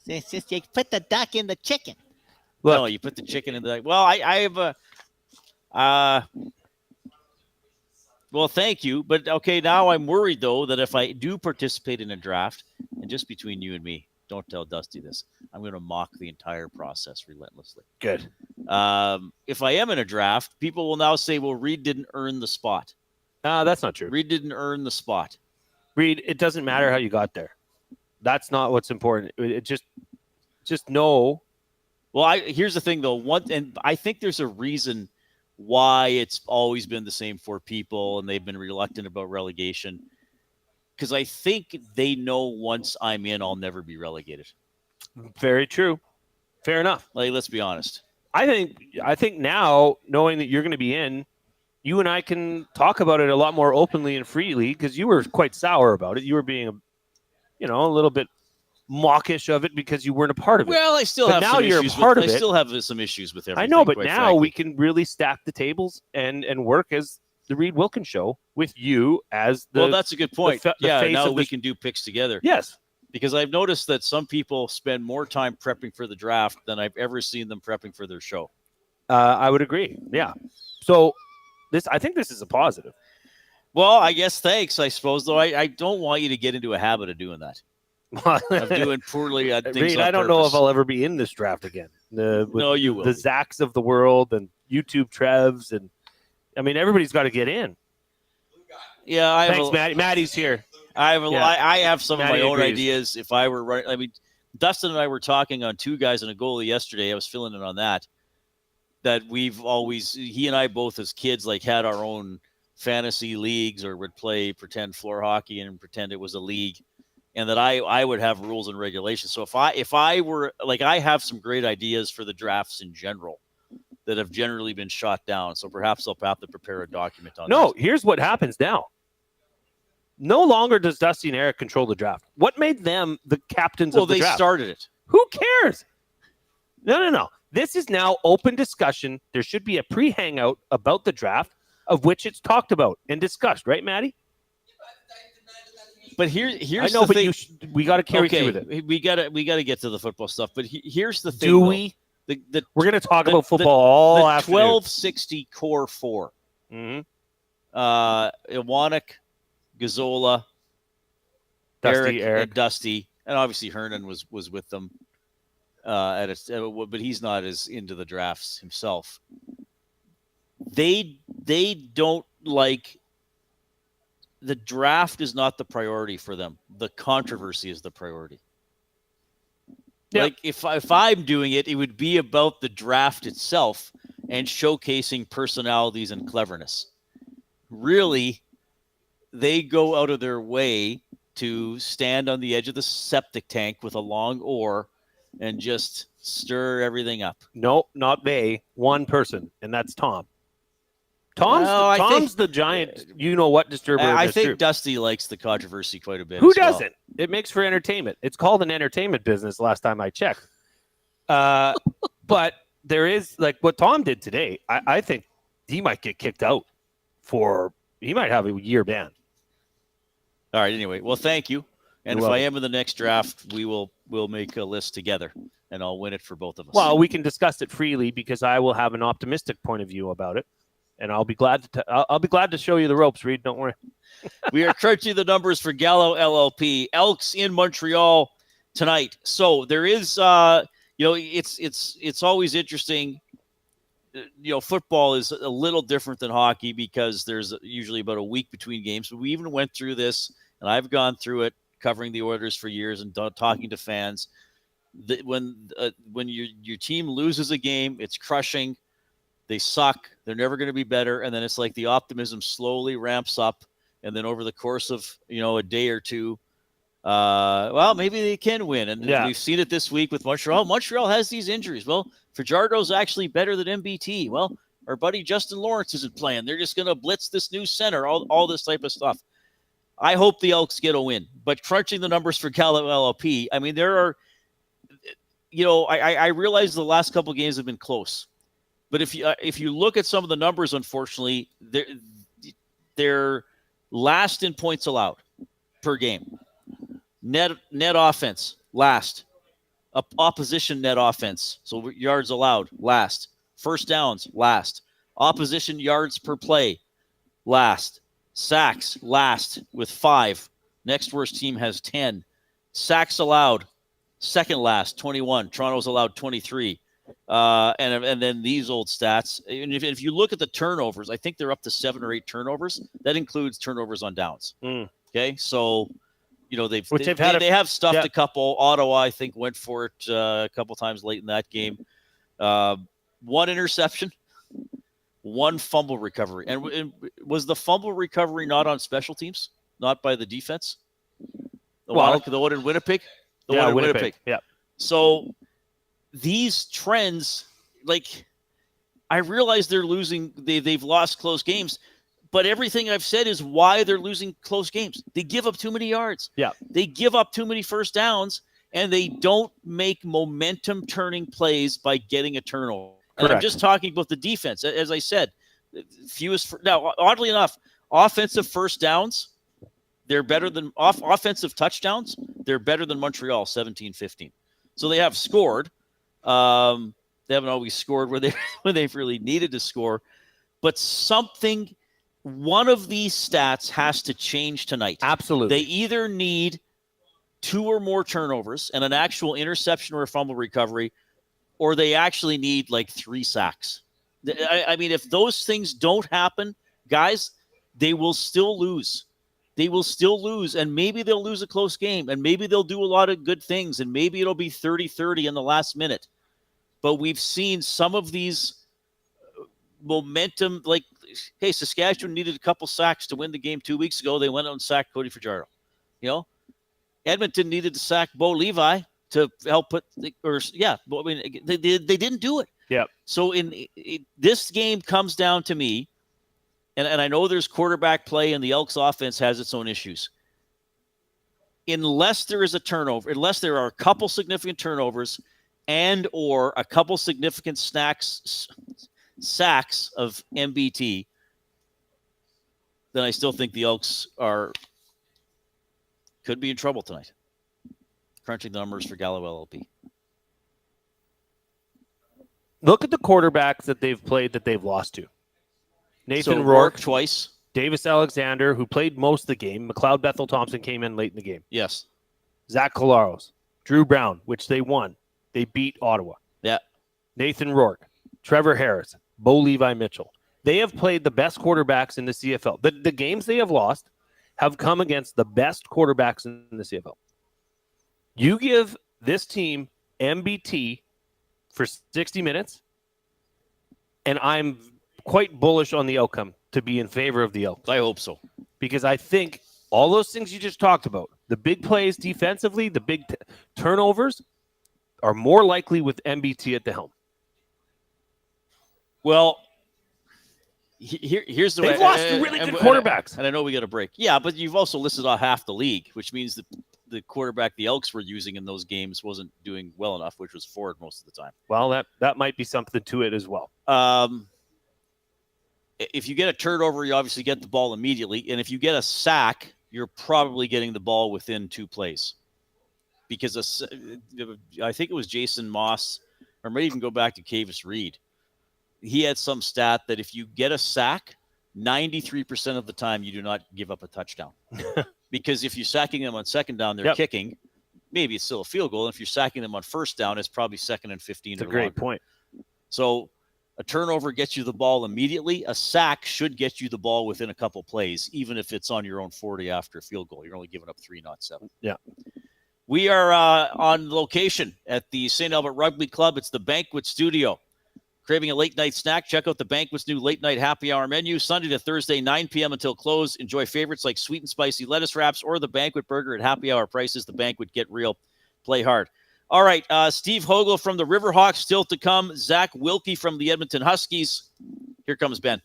S5: It's just you put the duck in the chicken.
S2: Look,
S3: no, you put the chicken in the... Well, I have a... Well, thank you. But, okay, now I'm worried, though, that if I do participate in a draft, and just between you and me, don't tell Dusty this, I'm going to mock the entire process relentlessly.
S2: Good.
S3: If I am in a draft, people will now say, well, Reid didn't earn the spot.
S2: That's not true.
S3: Reid didn't earn the spot.
S2: Reid, it doesn't matter how you got there. That's not what's important. It just know.
S3: Well, here's the thing, though. And I think there's a reason why it's always been the same for people, and they've been reluctant about relegation. Because I think they know once I'm in, I'll never be relegated.
S2: Very true. Fair enough.
S3: Like, let's be honest.
S2: I think now, knowing that you're going to be in, you and I can talk about it a lot more openly and freely, because you were quite sour about it. You were being, a little bit mawkish of it because you weren't a part of it.
S3: Well, I still
S2: but
S3: have
S2: now
S3: some
S2: you're
S3: issues
S2: a part
S3: with,
S2: of it.
S3: I still have some issues with everything.
S2: I know, but now
S3: frankly.
S2: we can really stack the tables and work as the Reid Wilkins Show with you as the.
S3: Well, that's a good point.
S2: the face
S3: now
S2: of
S3: we
S2: the-
S3: can do picks together.
S2: Yes.
S3: Because I've noticed that some people spend more time prepping for the draft than I've ever seen them prepping for their show.
S2: I would agree. Yeah. So I think this is a positive.
S3: Well, I guess thanks, I suppose, though. I don't want you to get into a habit of doing that. Of doing poorly at things
S2: Reid,
S3: on
S2: I don't know
S3: purpose.
S2: if I'll ever be in this draft again.
S3: No, you will.
S2: The Zacks of the world and YouTube Trevs, and I mean, everybody's got to get in.
S3: Yeah, I have
S2: Thanks, Maddie. Maddie's here.
S3: I have some
S2: Maddie
S3: of my own
S2: agrees.
S3: ideas. If I were running, I mean, Dustin and I were talking on two guys and a goalie yesterday. I was filling in on that. That he and I both as kids had our own fantasy leagues, or would play pretend floor hockey and pretend it was a league, and that I would have rules and regulations. So if I were I have some great ideas for the drafts in general that have generally been shot down. So perhaps I'll have to prepare a document on.
S2: No,
S3: that.
S2: here's what happens now. No longer does Dusty and Eric control the draft. What made them the captains of the draft?
S3: Well, they started it.
S2: Who cares? No. This is now open discussion. There should be a pre-hangout about the draft of which it's talked about and discussed, right, Maddie?
S3: But here's
S2: I know,
S3: the
S2: but
S3: thing.
S2: we got to carry through with it.
S3: We got to get to the football stuff. But here's the thing.
S2: Do
S3: though.
S2: we?
S3: The
S2: We're going to talk about football all
S3: the
S2: afternoon.
S3: 1260 core 4.
S2: Mm-hmm.
S3: Iwanek, Gazzola,
S2: Dusty,
S3: Eric, and Dusty, and obviously Hernan was with them. But he's not as into the drafts himself. They don't like. The draft is not the priority for them. The controversy is the priority.
S2: Yep.
S3: Like if I'm doing it, it would be about the draft itself and showcasing personalities and cleverness. Really, they go out of their way to stand on the edge of the septic tank with a long oar and just stir everything up.
S2: No, not they. One person, and that's Tom. Tom's the giant, you-know-what disturber.
S3: I
S2: of this
S3: think
S2: group.
S3: Dusty likes the controversy quite a bit.
S2: Who
S3: as well.
S2: doesn't? It makes for entertainment. It's called an entertainment business last time I checked. But there is, what Tom did today, I think he might get kicked out he might have a year ban.
S3: All right, anyway. Well, thank you. And
S2: You're
S3: if I
S2: welcome.
S3: am in the next draft, we'll make a list together, and I'll win it for both of us.
S2: Well, we can discuss it freely because I will have an optimistic point of view about it. And I'll be glad to show you the ropes, Reid. Don't worry.
S3: We are crunching the numbers for Gallo LLP. Elks in Montreal tonight. So there is, it's always interesting. Football is a little different than hockey because there's usually about a week between games. But we even went through this, and I've gone through it, covering the Oilers for years and talking to fans. When your team loses a game, it's crushing. They suck. They're never going to be better. And then it's like the optimism slowly ramps up. And then over the course of, a day or two, maybe they can win. And we've seen it this week with Montreal. Montreal has these injuries. Well, Fajardo's actually better than MBT. Well, our buddy Justin Lawrence isn't playing. They're just going to blitz this new center, all this type of stuff. I hope the Elks get a win. But crunching the numbers for Gallo LLP, I mean, there are, I realize the last couple of games have been close. But if you look at some of the numbers, unfortunately, they're last in points allowed per game. Net offense, last. Opposition net offense, so yards allowed, last. First downs, last. Opposition yards per play, last. Sacks, last with 5. Next worst team has 10. Sacks allowed, second last, 21. Toronto's allowed 23. And then these old stats. And if you look at the turnovers, I think they're up to 7 or 8 turnovers. That includes turnovers on downs. Okay, so they have stuffed a couple. Ottawa, I think, went for it a couple times late in that game. 1 interception, 1 fumble recovery, and was the fumble recovery not on special teams, not by the defense? The one in Winnipeg. The one in Winnipeg.
S2: Yeah.
S3: So these trends, like, I realize they're losing, they've lost close games, but everything I've said is why they're losing close games. They give up too many yards.
S2: Yeah.
S3: They give up too many first downs, and they don't make momentum-turning plays by getting a turnover. And I'm just talking about the defense. As I said, now, oddly enough, offensive first downs, they're better than offensive touchdowns. They're better than Montreal, 17-15. So they have scored. They haven't always scored when they've really needed to score. But one of these stats has to change tonight.
S2: Absolutely.
S3: They either need 2 or more turnovers and an actual interception or a fumble recovery, or they actually need like 3 sacks. I mean, if those things don't happen, guys, they will still lose. They will still lose, and maybe they'll lose a close game, and maybe they'll do a lot of good things, and maybe it'll be 30-30 in the last minute. But we've seen some of these momentum, like, hey, Saskatchewan needed a couple sacks to win the game 2 weeks ago. They went out and sacked Cody Fajardo. Edmonton needed to sack Bo Levi to help they didn't do it.
S2: Yeah.
S3: So this game comes down to me, and I know there's quarterback play, and the Elks offense has its own issues. Unless there is a turnover, unless there are a couple significant turnovers and or a couple significant sacks of MBT, then I still think the Elks could be in trouble tonight. Crunching the numbers for Gallo LLP.
S2: Look at the quarterbacks that they've played that they've lost to. Nathan
S3: Rourke twice.
S2: Davis Alexander, who played most of the game. McLeod Bethel Thompson came in late in the game.
S3: Yes.
S2: Zach Collaros. Drew Brown, which they won. They beat Ottawa.
S3: Yeah.
S2: Nathan Rourke. Trevor Harris. Bo Levi Mitchell. They have played the best quarterbacks in the CFL. The games they have lost have come against the best quarterbacks in the CFL. You give this team MBT for 60 minutes, and I'm quite bullish on the outcome to be in favor of the Elks.
S3: I hope so.
S2: Because I think all those things you just talked about, the big plays defensively, the big turnovers, are more likely with MBT at the helm.
S3: Well, here's the way.
S2: They've lost really good quarterbacks.
S3: And I know we got a break. Yeah, but you've also listed off half the league, which means that the quarterback the Elks were using in those games wasn't doing well enough, which was Ford most of the time.
S2: Well, that might be something to it as well.
S3: If you get a turnover, you obviously get the ball immediately. And if you get a sack, you're probably getting the ball within 2 plays. Because I think it was Jason Moss, or maybe even go back to Kavis Reed. He had some stat that if you get a sack, 93% of the time you do not give up a touchdown. Because if you're sacking them on second down, they're kicking. Maybe it's still a field goal. And if you're sacking them on first down, it's probably 2nd and 15.
S2: It's a great point.
S3: So a turnover gets you the ball immediately. A sack should get you the ball within a couple plays, even if it's on your own 40 after a field goal. You're only giving up 3, not 7.
S2: Yeah.
S3: We are on location at the St. Albert Rugby Club. It's the Banquet Studio. Craving a late-night snack? Check out the Banquet's new late-night happy hour menu, Sunday to Thursday, 9 p.m. until close. Enjoy favorites like sweet and spicy lettuce wraps or the Banquet burger at happy hour prices. The Banquet, get real, play hard. All right, Steve Hogle from the Riverhawks still to come. Zack WIlkie from the Edmonton Huskies. Here comes Ben.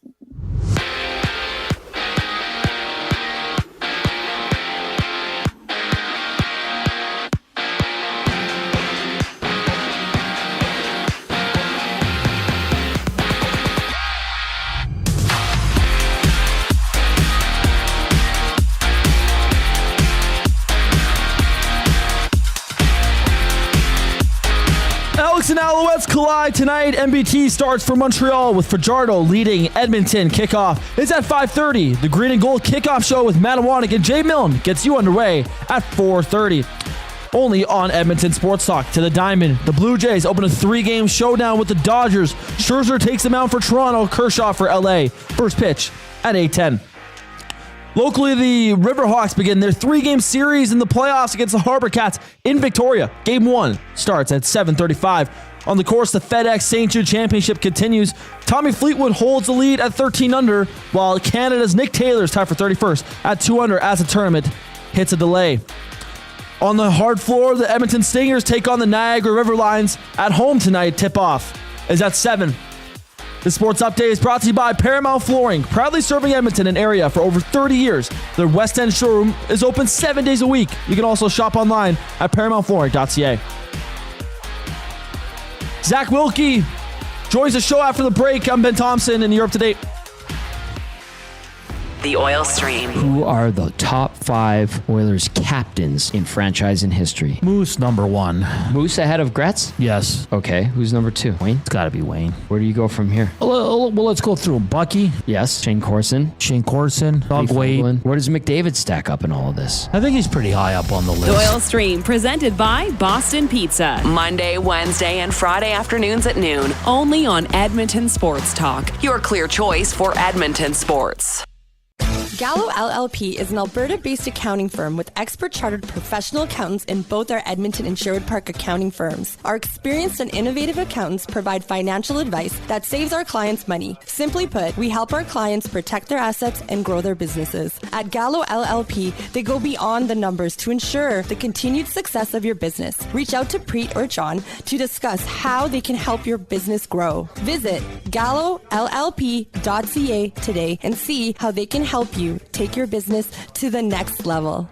S4: Elks and Alouettes collide tonight. MBT starts for Montreal with Fajardo leading Edmonton. Kickoff is at 5:30. The Green and Gold kickoff show with Matawanek and Jay Milne gets you underway at 4:30. Only on Edmonton Sports Talk. To the Diamond, the Blue Jays open a 3-game showdown with the Dodgers. Scherzer takes them out for Toronto. Kershaw for LA. First pitch at 8:10. Locally, the Riverhawks begin their 3-game series in the playoffs against the Harbor Cats in Victoria. Game 1 starts at 7:35. On the course, the FedEx St. Jude Championship continues. Tommy Fleetwood holds the lead at 13 under, while Canada's Nick Taylor is tied for 31st at 2 under as the tournament hits a delay. On the hard floor, the Edmonton Stingers take on the Niagara River Lions at home tonight. Tip-off is at 7. The sports update is brought to you by Paramount Flooring, proudly serving Edmonton and area for over 30 years. Their West End showroom is open 7 days a week. You can also shop online at paramountflooring.ca. Zack WIlkie joins the show after the break. I'm Ben Thompson, and you're up to date.
S10: The Oil Stream.
S1: Who are the top 5 Oilers captains in franchise history?
S11: Moose, number 1.
S1: Moose ahead of Gretz?
S11: Yes.
S1: Okay, who's number 2? Wayne?
S11: It's got to be Wayne.
S1: Where do you go from here?
S11: Well, let's go through them. Bucky.
S1: Yes. Shane Corson.
S11: Doug Wade.
S1: Where does McDavid stack up in all of this?
S11: I think he's pretty high up on the list.
S10: The Oil Stream, presented by Boston Pizza. Monday, Wednesday, and Friday afternoons at noon. Only on Edmonton Sports Talk. Your clear choice for Edmonton sports.
S12: Gallo LLP is an Alberta-based accounting firm with expert chartered professional accountants in both our Edmonton and Sherwood Park accounting firms. Our experienced and innovative accountants provide financial advice that saves our clients money. Simply put, we help our clients protect their assets and grow their businesses. At Gallo LLP, they go beyond the numbers to ensure the continued success of your business. Reach out to Preet or John to discuss how they can help your business grow. Visit gallollp.ca today and see how they can help you take your business to the next level.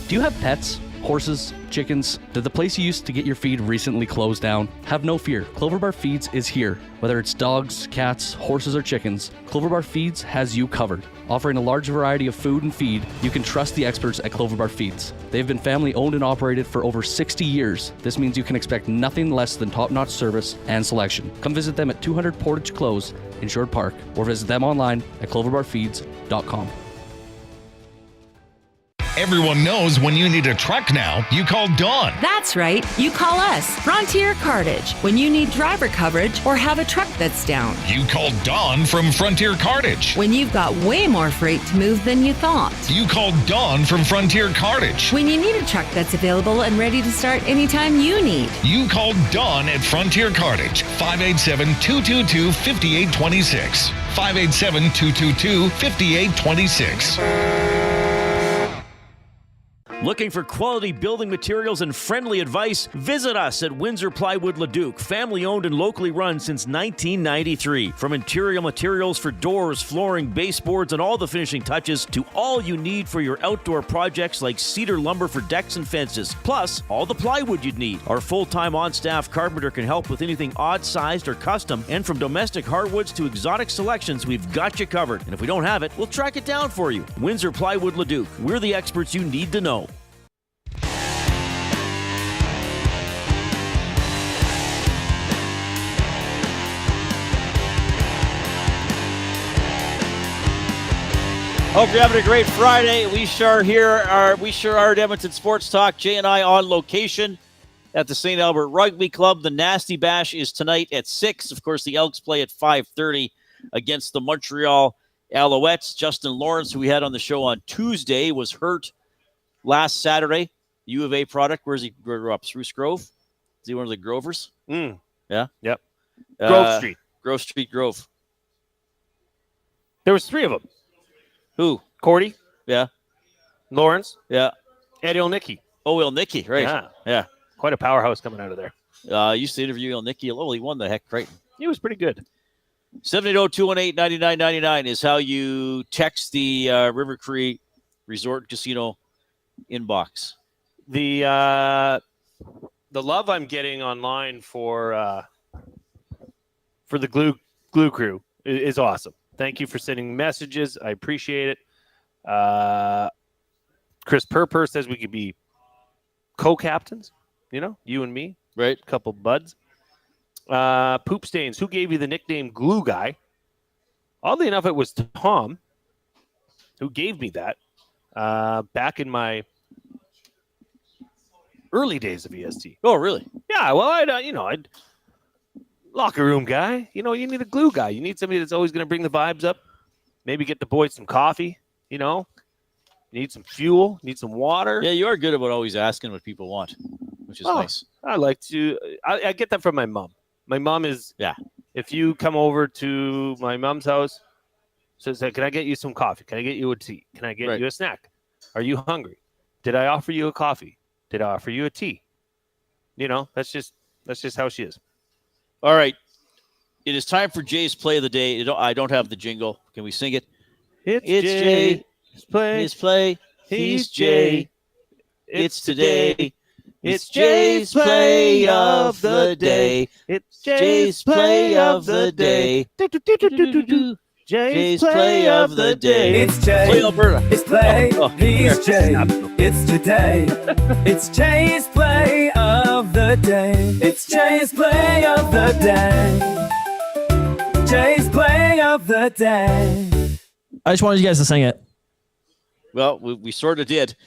S13: Do you have pets? Horses? Chickens? Did the place you used to get your feed recently close down? Have no fear. Clover Bar Feeds is here. Whether it's dogs, cats, horses, or chickens, Clover Bar Feeds has you covered. Offering a large variety of food and feed, you can trust the experts at Clover Bar Feeds. They've been family owned and operated for over 60 years. This means you can expect nothing less than top-notch service and selection. Come visit them at 200 Portage Close in Sherwood Park or visit them online at cloverbarfeeds.com.
S14: Everyone knows when you need a truck now, you call Dawn.
S15: That's right. You call us, Frontier Cartage, when you need driver coverage or have a truck that's down.
S14: You call Dawn from Frontier Cartage.
S15: When you've got way more freight to move than you thought.
S14: You call Dawn from Frontier Cartage.
S15: When you need a truck that's available and ready to start anytime you need.
S14: You call Dawn at Frontier Cartage, 587-222-5826. 587-222-5826.
S3: Looking for quality building materials and friendly advice? Visit us at Windsor Plywood Leduc, family owned and locally run since 1993. From interior materials for doors, flooring, baseboards, and all the finishing touches to all you need for your outdoor projects like cedar lumber for decks and fences, plus all the plywood you'd need. Our full-time on-staff carpenter can help with anything odd-sized or custom, and from domestic hardwoods to exotic selections, we've got you covered. And if we don't have it, we'll track it down for you. Windsor Plywood Leduc. We're the experts you need to know. Hope you're having a great Friday. We sure are at Edmonton Sports Talk. Jay and I on location at the St. Albert Rugby Club. The Nasty Bash is tonight at 6. Of course, the Elks play at 5:30 against the Montreal Alouettes. Justin Lawrence, who we had on the show on Tuesday, was hurt last Saturday. U of A product. Where's he grew up? Spruce Grove? Is he one of the Grovers? Yeah?
S2: Yep. Grove Street.
S3: Grove.
S2: There was 3 of them.
S3: Who?
S2: Cordy?
S3: Yeah.
S2: Lawrence?
S3: Yeah.
S2: And Ilnicki.
S3: Oh, Ilnicki, right. Yeah.
S2: Quite a powerhouse coming out of there.
S3: I used to interview Ilnicki. He won the Heck Creighton.
S2: He was pretty good.
S3: 780-218-9999 is how you text the River Cree Resort Casino inbox.
S2: The love I'm getting online for the Glue Crew is awesome. Thank you for sending messages. I appreciate it. Chris Purper says we could be co-captains, you and me.
S3: Right.
S2: A couple buds. Poop Stains, who gave you the nickname Glue Guy? Oddly enough, it was Tom who gave me that back in my early days of EST.
S3: Oh, really?
S2: Yeah, well, I'd locker room guy. You need a glue guy. You need somebody that's always going to bring the vibes up. Maybe get the boys some coffee, You need some fuel, need some water.
S3: Yeah, you are good about always asking what people want, which is nice.
S2: I like to. I get that from my mom. My mom is, if you come over to my mom's house, says, hey, can I get you some coffee? Can I get you a tea? Can I get you a snack? Are you hungry? Did I offer you a coffee? Did I offer you a tea? That's just how she is.
S3: All right. It is time for Jay's play of the day. I don't have the jingle. Can we sing it?
S2: It's Jay.
S3: His play. He's Jay. It's today. It's Jay's play of the day.
S2: It's
S3: Jay's play of the day. Jay's play of the day.
S16: It's Jay.
S3: Play Alberta.
S16: It's play.
S3: Oh,
S16: He's Jay. It's today. It's Jay's play of the day. It's Jay's play of the day. Jay's play of the day.
S4: I just wanted you guys to sing it.
S3: Well, we sort of did.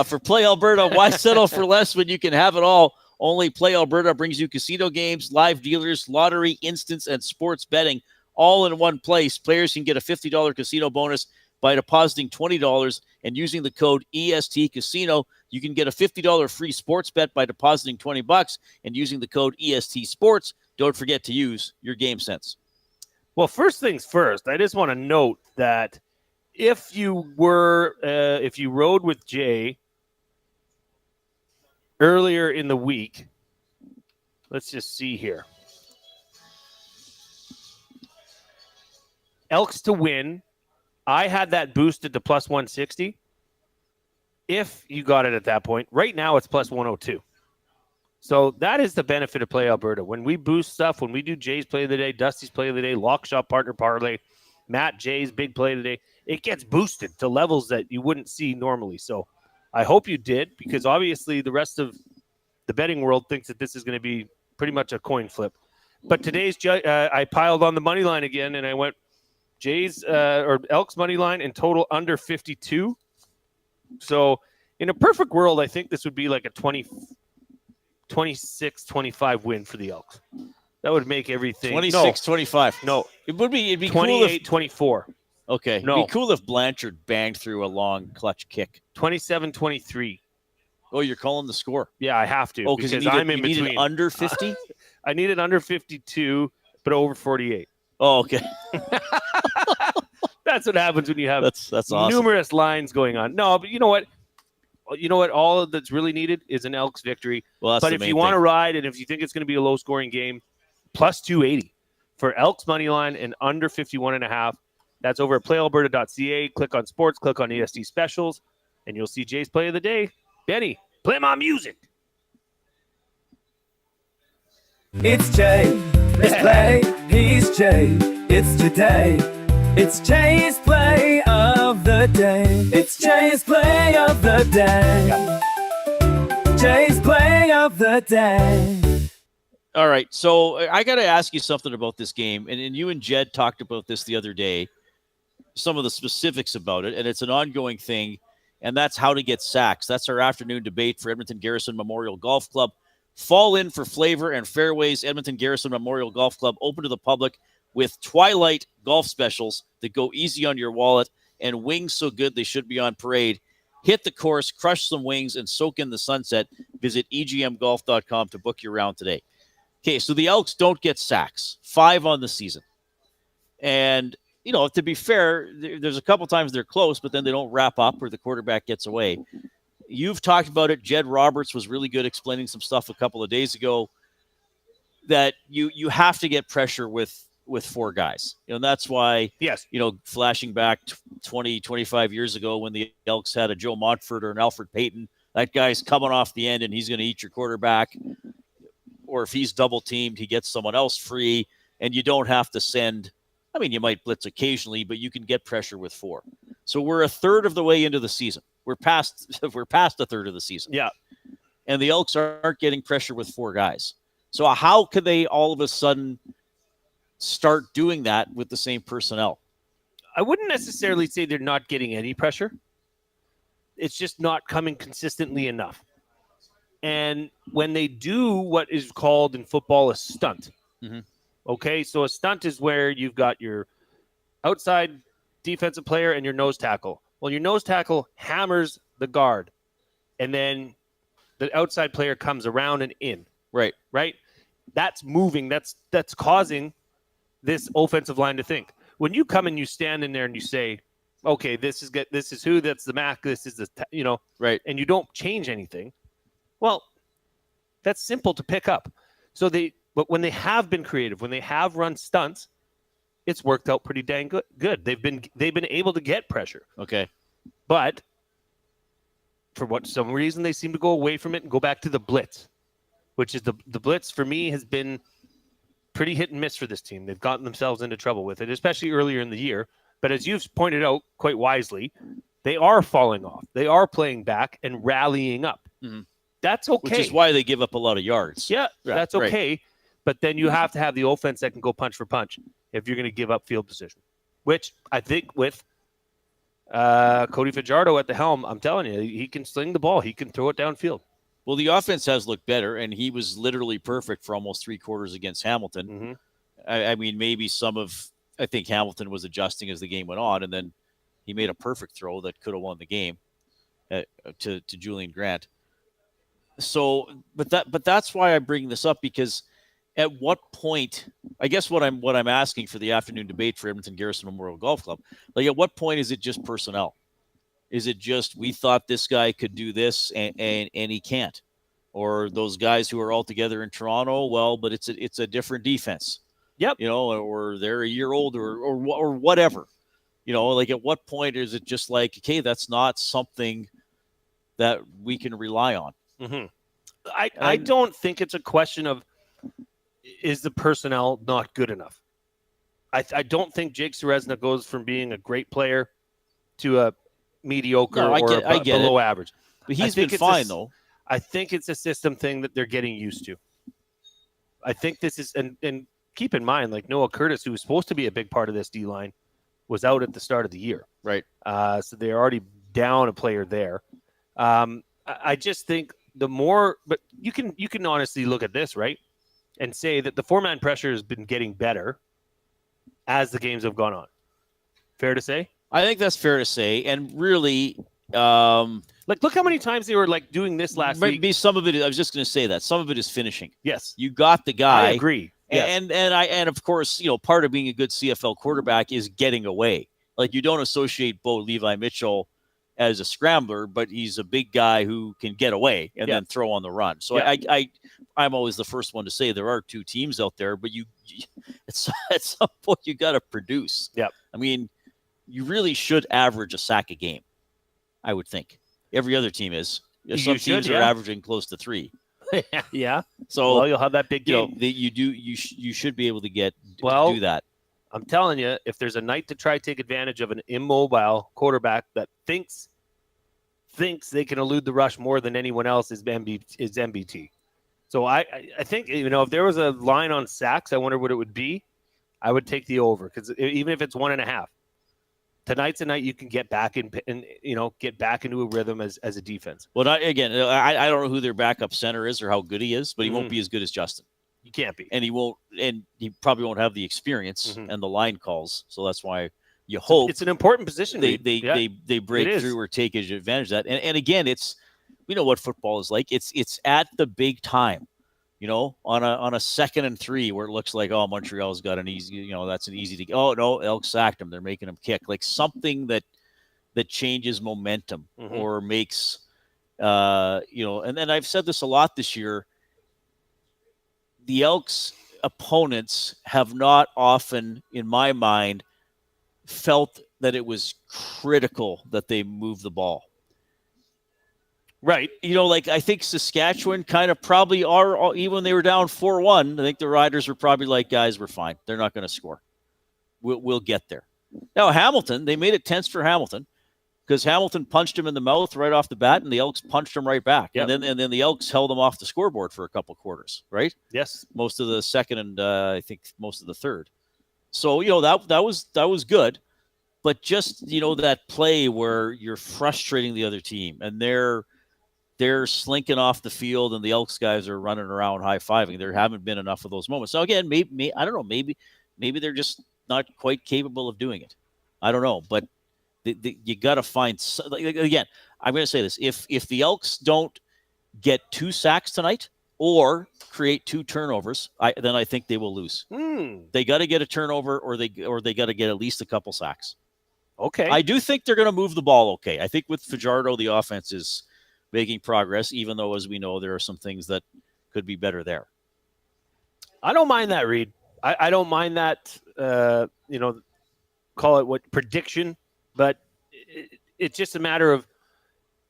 S3: For Play Alberta, why settle for less when you can have it all? Only Play Alberta brings you casino games, live dealers, lottery, instants, and sports betting all in one place. Players can get a $50 casino bonus by depositing $20 and using the code EST Casino. You can get a $50 free sports bet by depositing $20 and using the code EST Sports. Don't forget to use your game sense.
S2: Well, first things first, I just want to note that if you rode with Jay earlier in the week, let's just see here. Elks to win. I had that boosted to plus 160. If you got it at that point, right now it's plus 102. So that is the benefit of Play Alberta. When we boost stuff, when we do Jay's play of the day, Dusty's play of the day, Lock Shop Partner Parlay, Matt Jay's big play of the day, it gets boosted to levels that you wouldn't see normally. So I hope you did, because obviously the rest of the betting world thinks that this is going to be pretty much a coin flip. But today's I piled on the money line again, and I went Jay's or Elks money line in total under 52. So in a perfect world, I think this would be like a 26-25 win for the Elks. That would make everything
S3: 26-25.
S2: No,
S3: it'd be
S2: 28-24.
S3: Cool okay,
S2: no.
S3: It'd be cool if Blanchard banged through a long clutch kick.
S2: 27-23.
S3: Oh, you're calling the score?
S2: Yeah, I have to.
S3: Oh, because
S2: I'm in between.
S3: Need it under 50?
S2: I need it under 52, but over 48.
S3: Oh, okay.
S2: That's what happens when you have
S3: that's awesome.
S2: Numerous lines going on. No, but you know what? All that's really needed is an Elks victory.
S3: Well,
S2: but if you want to ride, and if you think it's going to be a low-scoring game, plus 280 for Elks money line and under 51.5. That's over at playalberta.ca. Click on sports, click on EST specials, and you'll see Jay's play of the day. Benny, play my music.
S16: It's Jay. It's play. He's Jay. It's today. It's Jay's play of the day. It's Jay's play of the day. Jay's play of the day.
S3: All right, so I got to ask you something about this game, and you and Jed talked about this the other day, some of the specifics about it, and it's an ongoing thing, and that's how to get sacks. That's our afternoon debate for Edmonton Garrison Memorial Golf Club. Fall in for flavor and fairways. Edmonton Garrison Memorial Golf Club, open to the public with Twilight golf specials that go easy on your wallet and wings so good they should be on parade. Hit the course, crush some wings, and soak in the sunset. Visit egmgolf.com to book your round today. Okay, so the Elks don't get sacks, 5 on the season. And, to be fair, there's a couple times they're close, but then they don't wrap up or the quarterback gets away. You've talked about it. Jed Roberts was really good explaining some stuff a couple of days ago that you have to get pressure with 4 guys. And that's why,
S2: yes,
S3: flashing back 20, 25 years ago when the Elks had a Joe Montford or an Alfred Payton, that guy's coming off the end and he's going to eat your quarterback. Or if he's double teamed, he gets someone else free, and you don't have to send. You might blitz occasionally, but you can get pressure with 4. So we're a third of the way into the season. We're past a third of the season.
S2: Yeah,
S3: and the Elks aren't getting pressure with 4 guys. So how could they all of a sudden start doing that with the same personnel?
S2: I wouldn't necessarily say they're not getting any pressure. It's just not coming consistently enough. And when they do what is called in football a stunt, okay, so a stunt is where you've got your outside defensive player and your nose tackle. Well, your nose tackle hammers the guard, and then the outside player comes around and in.
S3: Right.
S2: That's moving. That's causing this offensive line to think. When you come and you stand in there and you say, okay, this is who, that's the MAC, this is the,
S3: right.
S2: And you don't change anything. Well, that's simple to pick up. But when they have been creative, when they have run stunts, it's worked out pretty dang good. They've been able to get pressure.
S3: Okay.
S2: But for some reason, they seem to go away from it and go back to the blitz, which is the blitz for me has been pretty hit and miss for this team. They've gotten themselves into trouble with it, especially earlier in the year. But as you've pointed out quite wisely, they are falling off. They are playing back and rallying up.
S3: Mm-hmm.
S2: That's okay.
S3: Which is why they give up a lot of yards.
S2: Yeah, that's okay.
S3: Right.
S2: But then you have to have the offense that can go punch for punch if you're going to give up field position, which I think with Cody Fajardo at the helm, I'm telling you, he can sling the ball. He can throw it downfield.
S3: Well, the offense has looked better, and he was literally perfect for almost 3 quarters against Hamilton.
S2: Mm-hmm.
S3: I mean, maybe I think Hamilton was adjusting as the game went on, and then he made a perfect throw that could have won the game to Julian Grant. So, but that's why I bring this up, because at what point, I guess what I'm asking for the afternoon debate for Edmonton Garrison Memorial Golf Club, like at what point is it just personnel? Is it just we thought this guy could do this and he can't? Or those guys who are all together in Toronto, well, but it's a different defense.
S2: Yep.
S3: Or they're a year older or whatever. Like at what point is it just like, okay, that's not something that we can rely on?
S2: Mm-hmm. I don't think it's a question of is the personnel not good enough. I don't think Jake Serezna goes from being a great player to a mediocre or below average.
S3: But he's been fine, though.
S2: I think it's a system thing that they're getting used to. I think this is, and keep in mind, like Noah Curtis, who was supposed to be a big part of this D-line, was out at the start of the year.
S3: Right.
S2: So they're already down a player there. I just think but you can honestly look at this, right, and say that the 4-man pressure has been getting better as the games have gone on. Fair to say?
S3: I think that's fair to say. And really,
S2: look how many times they were like doing this last week.
S3: Maybe some of it, I was just going to say that some of it is finishing.
S2: Yes.
S3: You got the guy.
S2: I agree. Yes.
S3: And of course, part of being a good CFL quarterback is getting away. Like you don't associate Bo Levi Mitchell as a scrambler, but he's a big guy who can get away and then throw on the run. So I'm always the first one to say there are 2 teams out there, but at some point you got to produce.
S2: Yeah.
S3: I mean, you really should average a sack a game, I would think. Every other team is. Some teams are averaging close to 3.
S2: Yeah.
S3: So
S2: you'll have that big game.
S3: You should be able to do that.
S2: I'm telling you, if there's a night to try to take advantage of an immobile quarterback that thinks they can elude the rush more than anyone else, is MBT. So I think, if there was a line on sacks, I wonder what it would be. I would take the over, because even if it's 1.5, tonight's a night you can get back get back into a rhythm as a defense.
S3: Well, I don't know who their backup center is or how good he is, but he won't be as good as Justin.
S2: He can't be.
S3: And he probably won't have the experience and the line calls. So that's why you hope
S2: it's an important position.
S3: They break through or take advantage of that. And again, we know what football is like. It's at the big time, on a 2nd and 3 where it looks like, oh, Montreal's got an easy, that's an easy to, oh no, Elks sacked him. They're making him kick, like something that changes momentum or makes, and then I've said this a lot this year. The Elks opponents have not often, in my mind, felt that it was critical that they move the ball.
S2: Right.
S3: I think Saskatchewan kind of probably are, even when they were down 4-1, I think the Riders were probably like, guys, we're fine. They're not going to score. We'll get there. Now, Hamilton, they made it tense for Hamilton because Hamilton punched him in the mouth right off the bat, and the Elks punched him right back. Yep. And then the Elks held them off the scoreboard for a couple quarters, right?
S2: Yes.
S3: Most of the second and I think most of the third. So, that was good. But just, that play where you're frustrating the other team and they're slinking off the field and the Elks guys are running around high-fiving. There haven't been enough of those moments. So, again, maybe I don't know. Maybe they're just not quite capable of doing it. I don't know. But you got to find – again, I'm going to say this. If the Elks don't get 2 sacks tonight or create 2 turnovers, then I think they will lose. They got to get a turnover or they got to get at least a couple sacks.
S2: Okay.
S3: I do think they're going to move the ball okay. I think with Fajardo, the offense is making progress, even though, as we know, there are some things that could be better there.
S2: I don't mind that, Reid. I don't mind that, call it what, prediction, but it's just a matter of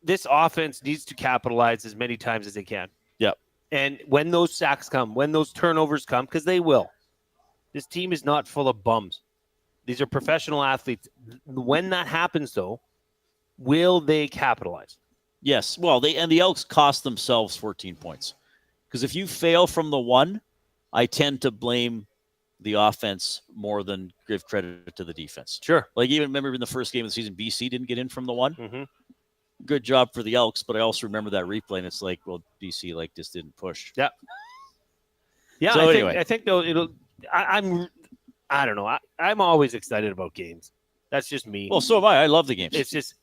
S2: this offense needs to capitalize as many times as they can.
S3: Yep.
S2: And when those sacks come, when those turnovers come, because they will, this team is not full of bums. These are professional athletes. When that happens, though, will they capitalize?
S3: Yes. Well, the Elks cost themselves 14 points. Because if you fail from the one, I tend to blame the offense more than give credit to the defense.
S2: Sure.
S3: Like, even remember in the first game of the season, BC didn't get in from the one.
S2: Mm-hmm.
S3: Good job for the Elks, but I also remember that replay, and it's like, well, BC just didn't push.
S2: Yeah. Yeah.
S3: So anyway,
S2: I think though I don't know. I'm always excited about games. That's just me.
S3: Well, so am I. I love the games.
S2: It's just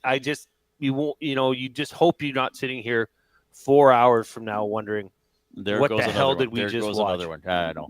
S2: you won't. You just hope you're not sitting here 4 hours from now wondering what the hell did we just watch.
S3: Another one. I know.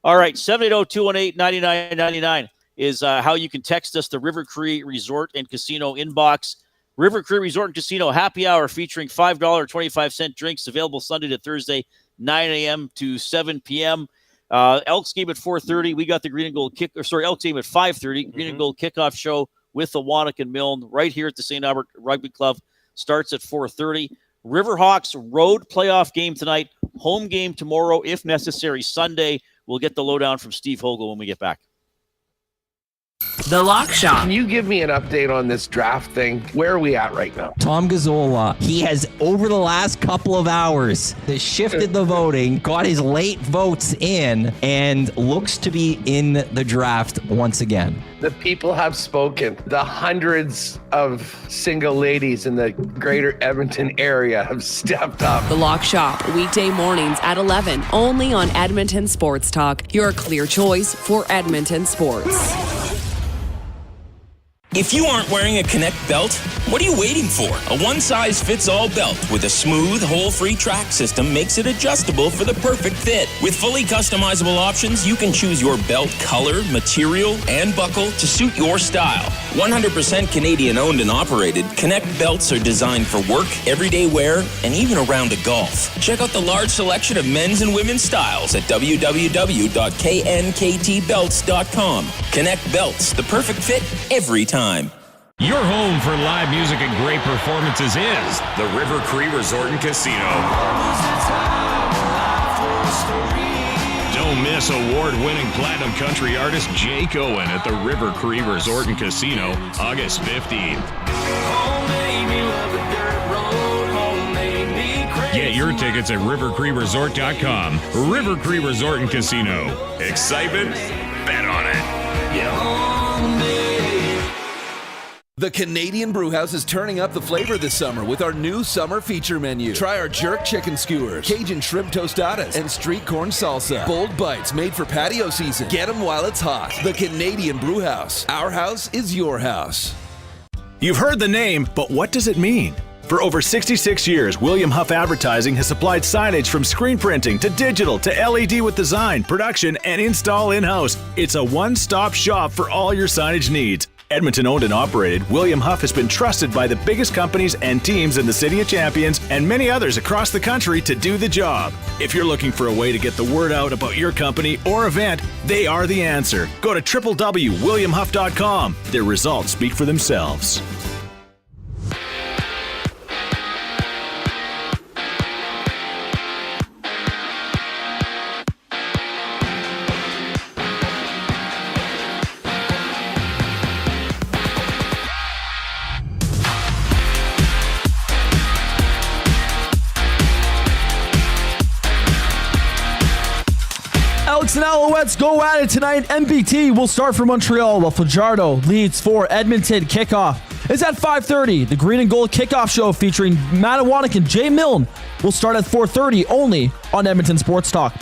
S3: All right, 780-218-9999 is how you can text us, the River Cree Resort and Casino inbox. River Cree Resort and Casino happy hour featuring $5.25 drinks available Sunday to Thursday, 9 a.m. to 7 p.m. Elks game at 4:30. We got the Green and Gold Elks game at 5:30. Green and Gold kickoff show with the Wannock and Milne right here at the St. Albert Rugby Club starts at 4:30. Riverhawks road playoff game tonight. Home game tomorrow, if necessary, Sunday. We'll get the lowdown from Steve Hogle when we get back.
S15: The Lock Shop.
S17: Can you give me an update on this draft thing? Where are we at right now?
S18: Tom Gazzola, he has, over the last couple of hours, has shifted the voting, got his late votes in, and looks to be in the draft once again.
S17: The people have spoken. The hundreds of single ladies in the greater Edmonton area have stepped up.
S10: The Lock Shop, weekday mornings at 11, only on Edmonton Sports Talk, your clear choice for Edmonton sports.
S19: If you aren't wearing a Connect belt, what are you waiting for? A one-size-fits-all belt with a smooth, hole-free track system makes it adjustable for the perfect fit. With fully customizable options, you can choose your belt color, material, and buckle to suit your style. 100% Canadian-owned and operated, Connect belts are designed for work, everyday wear, and even a round of golf. Check out the large selection of men's and women's styles at www.knktbelts.com. Connect Belts, the perfect fit every time.
S14: Your home for live music and great performances is the River Cree Resort and Casino. Don't miss award-winning platinum country artist Jake Owen at the River Cree Resort and Casino, August 15th. Get your tickets at rivercreeresort.com. River Cree Resort and Casino. Excitement? Bet on it.
S6: The Canadian Brewhouse is turning up the flavor this summer with our new summer feature menu. Try our jerk chicken skewers, Cajun shrimp tostadas, and street corn salsa. Bold bites made for patio season. Get them while it's hot. The Canadian Brewhouse. Our house is your house.
S20: You've heard the name, but what does it mean? For over 66 years, William Huff Advertising has supplied signage from screen printing to digital to LED with design, production, and install in-house. It's a one-stop shop for all your signage needs. Edmonton owned and operated, William Huff has been trusted by the biggest companies and teams in the City of Champions and many others across the country to do the job. If you're looking for a way to get the word out about your company or event, they are the answer. Go to www.williamhuff.com. Their results speak for themselves.
S4: Elks and Alouettes go at it tonight. MBT will start for Montreal while Fajardo leads for Edmonton. Kickoff is at 5:30. The Green and Gold kickoff show featuring Wannock and Jay Milne will start at 4:30 only on Edmonton Sports Talk.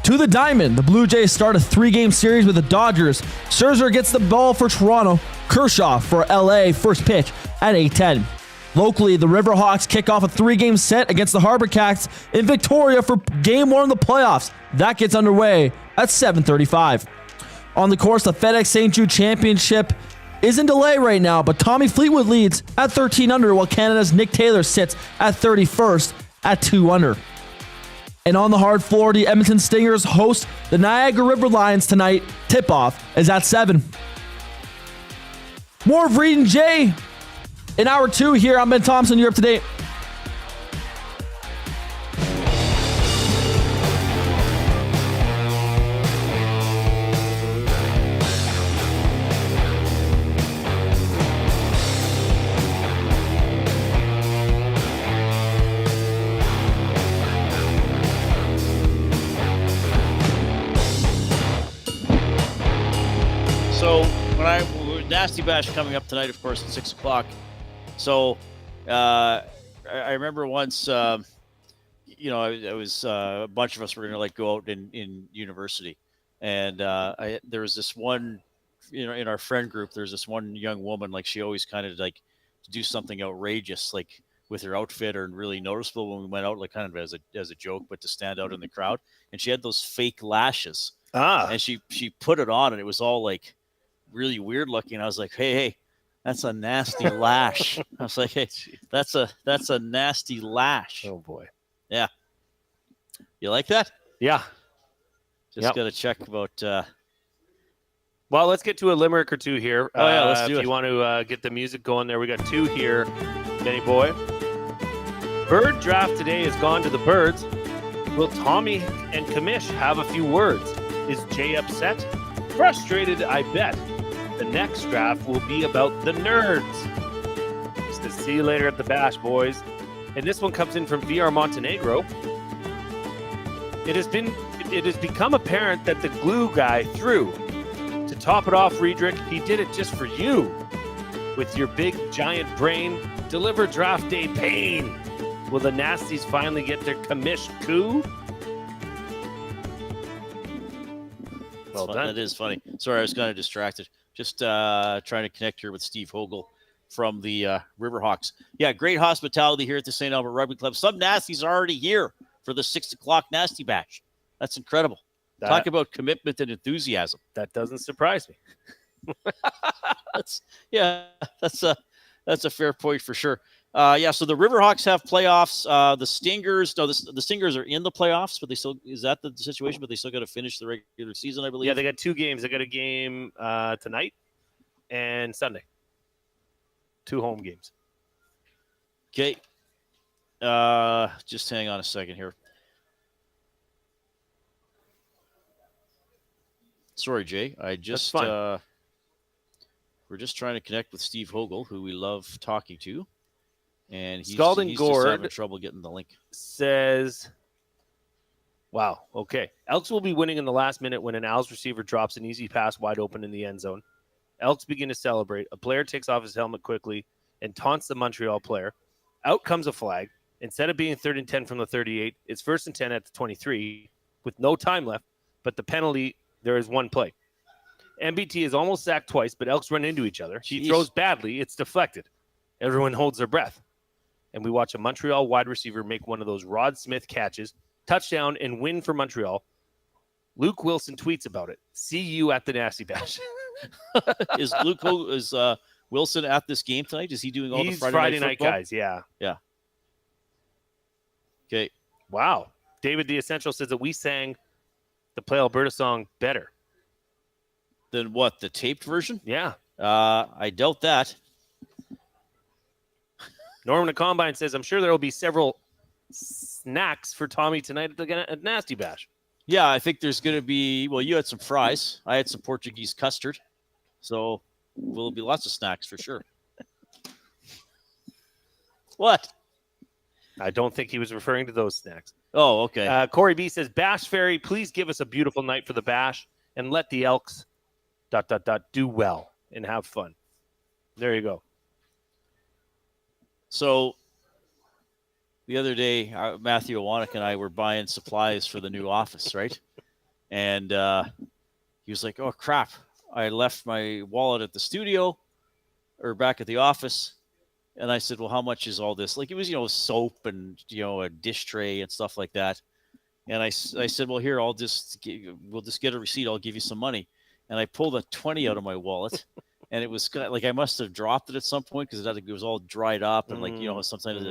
S4: To the Diamond, the Blue Jays start a 3-game series with the Dodgers. Scherzer gets the ball for Toronto. Kershaw for LA. First pitch at 8:10. Locally, the Riverhawks kick off a 3-game set against the Harbour Cats in Victoria for Game 1 of the playoffs. That gets underway at 7:35. On the course, the FedEx St. Jude Championship is in delay right now, but Tommy Fleetwood leads at 13 under, while Canada's Nick Taylor sits at 31st at 2 under. And on the hard floor, the Edmonton Stingers host the Niagara River Lions tonight. Tip-off is at 7. More of Reid and Jay in hour 2 here. I'm Ben Thompson. You're up to date.
S3: So Nasty Bash coming up tonight, of course, at 6 o'clock. So I remember once, I was a bunch of us were going to go out in university, and there was this one, in our friend group, there's this one young woman, she always kind of to do something outrageous, with her outfit or really noticeable when we went out, kind of as a joke, but to stand out in the crowd. And she had those fake lashes. And she put it on, and it was all really weird looking. I was like, hey, that's a nasty lash. I was like, hey, that's a nasty lash.
S2: Oh boy.
S3: Yeah. You like that?
S2: Yeah.
S3: Just got to check about.
S2: Well, let's get to a limerick or two here.
S3: Let's do it.
S2: If you want to get the music going there, we got 2 here. Benny boy. Bird draft today has gone to the birds. Will Tommy and Kamish have a few words? Is Jay upset? Frustrated, I bet. The next draft will be about the nerds. Just to see you later at the bash, boys. And this one comes in from VR Montenegro. It has become apparent that the glue guy threw. To top it off, Riedrich, he did it just for you. With your big giant brain, deliver draft day pain. Will the Nasties finally get their Kamish coup? Well done.
S3: That is funny. Sorry, I was kind of distracted. Just trying to connect here with Steve Hogle from the Riverhawks. Yeah, great hospitality here at the St. Albert Rugby Club. Some Nasties are already here for the 6 o'clock Nasty Bash. That's incredible. Talk about commitment and enthusiasm.
S2: That doesn't surprise me.
S3: That's a fair point for sure. So the Riverhawks have playoffs. The Stingers are in the playoffs, but is that the situation? But they still got to finish the regular season, I believe.
S2: Yeah, they got 2 games. They got a game tonight and Sunday. 2 home games.
S3: Okay. Just hang on a second here. Sorry, Jay. We're just trying to connect with Steve Hogle, who we love talking to. And he's just having trouble getting the link.
S2: Says, wow, okay. Elks will be winning in the last minute when an Owls receiver drops an easy pass wide open in the end zone. Elks begin to celebrate. A player takes off his helmet quickly and taunts the Montreal player. Out comes a flag. Instead of being 3rd and 10 from the 38, it's 1st and 10 at the 23 with no time left, but the penalty, there is 1 play. MBT is almost sacked twice, but Elks run into each other. He throws badly. It's deflected. Everyone holds their breath. And we watch a Montreal wide receiver make one of those Rod Smith catches, touchdown, and win for Montreal. Luke Wilson tweets about it. See you at the Nasty Bash.
S3: Is Wilson at this game tonight? Is he doing all the
S2: Friday night
S3: football?
S2: guys? Yeah.
S3: Okay.
S2: Wow. David the Essential says that we sang the Play Alberta song better.
S3: Than what? The taped version?
S2: Yeah.
S3: I doubt that.
S2: Norman the Combine says, I'm sure there will be several snacks for Tommy tonight at Nasty Bash.
S3: Yeah, I think there's going to be, you had some fries. I had some Portuguese custard. So there'll be lots of snacks for sure. What?
S2: I don't think he was referring to those snacks.
S3: Oh, okay.
S2: Corey B says, Bash Ferry, please give us a beautiful night for the Bash and let the Elks ... do well and have fun. There you go.
S3: So the other day, Matthew Awanek and I were buying supplies for the new office, right? And he was like, oh, crap. I left my wallet at the studio or back at the office. And I said, well, how much is all this? It was, soap and, a dish tray and stuff like that. And I said, well, here, we'll just get a receipt. I'll give you some money. And I pulled a 20 out of my wallet and it was like I must have dropped it at some point because it was all dried up and sometimes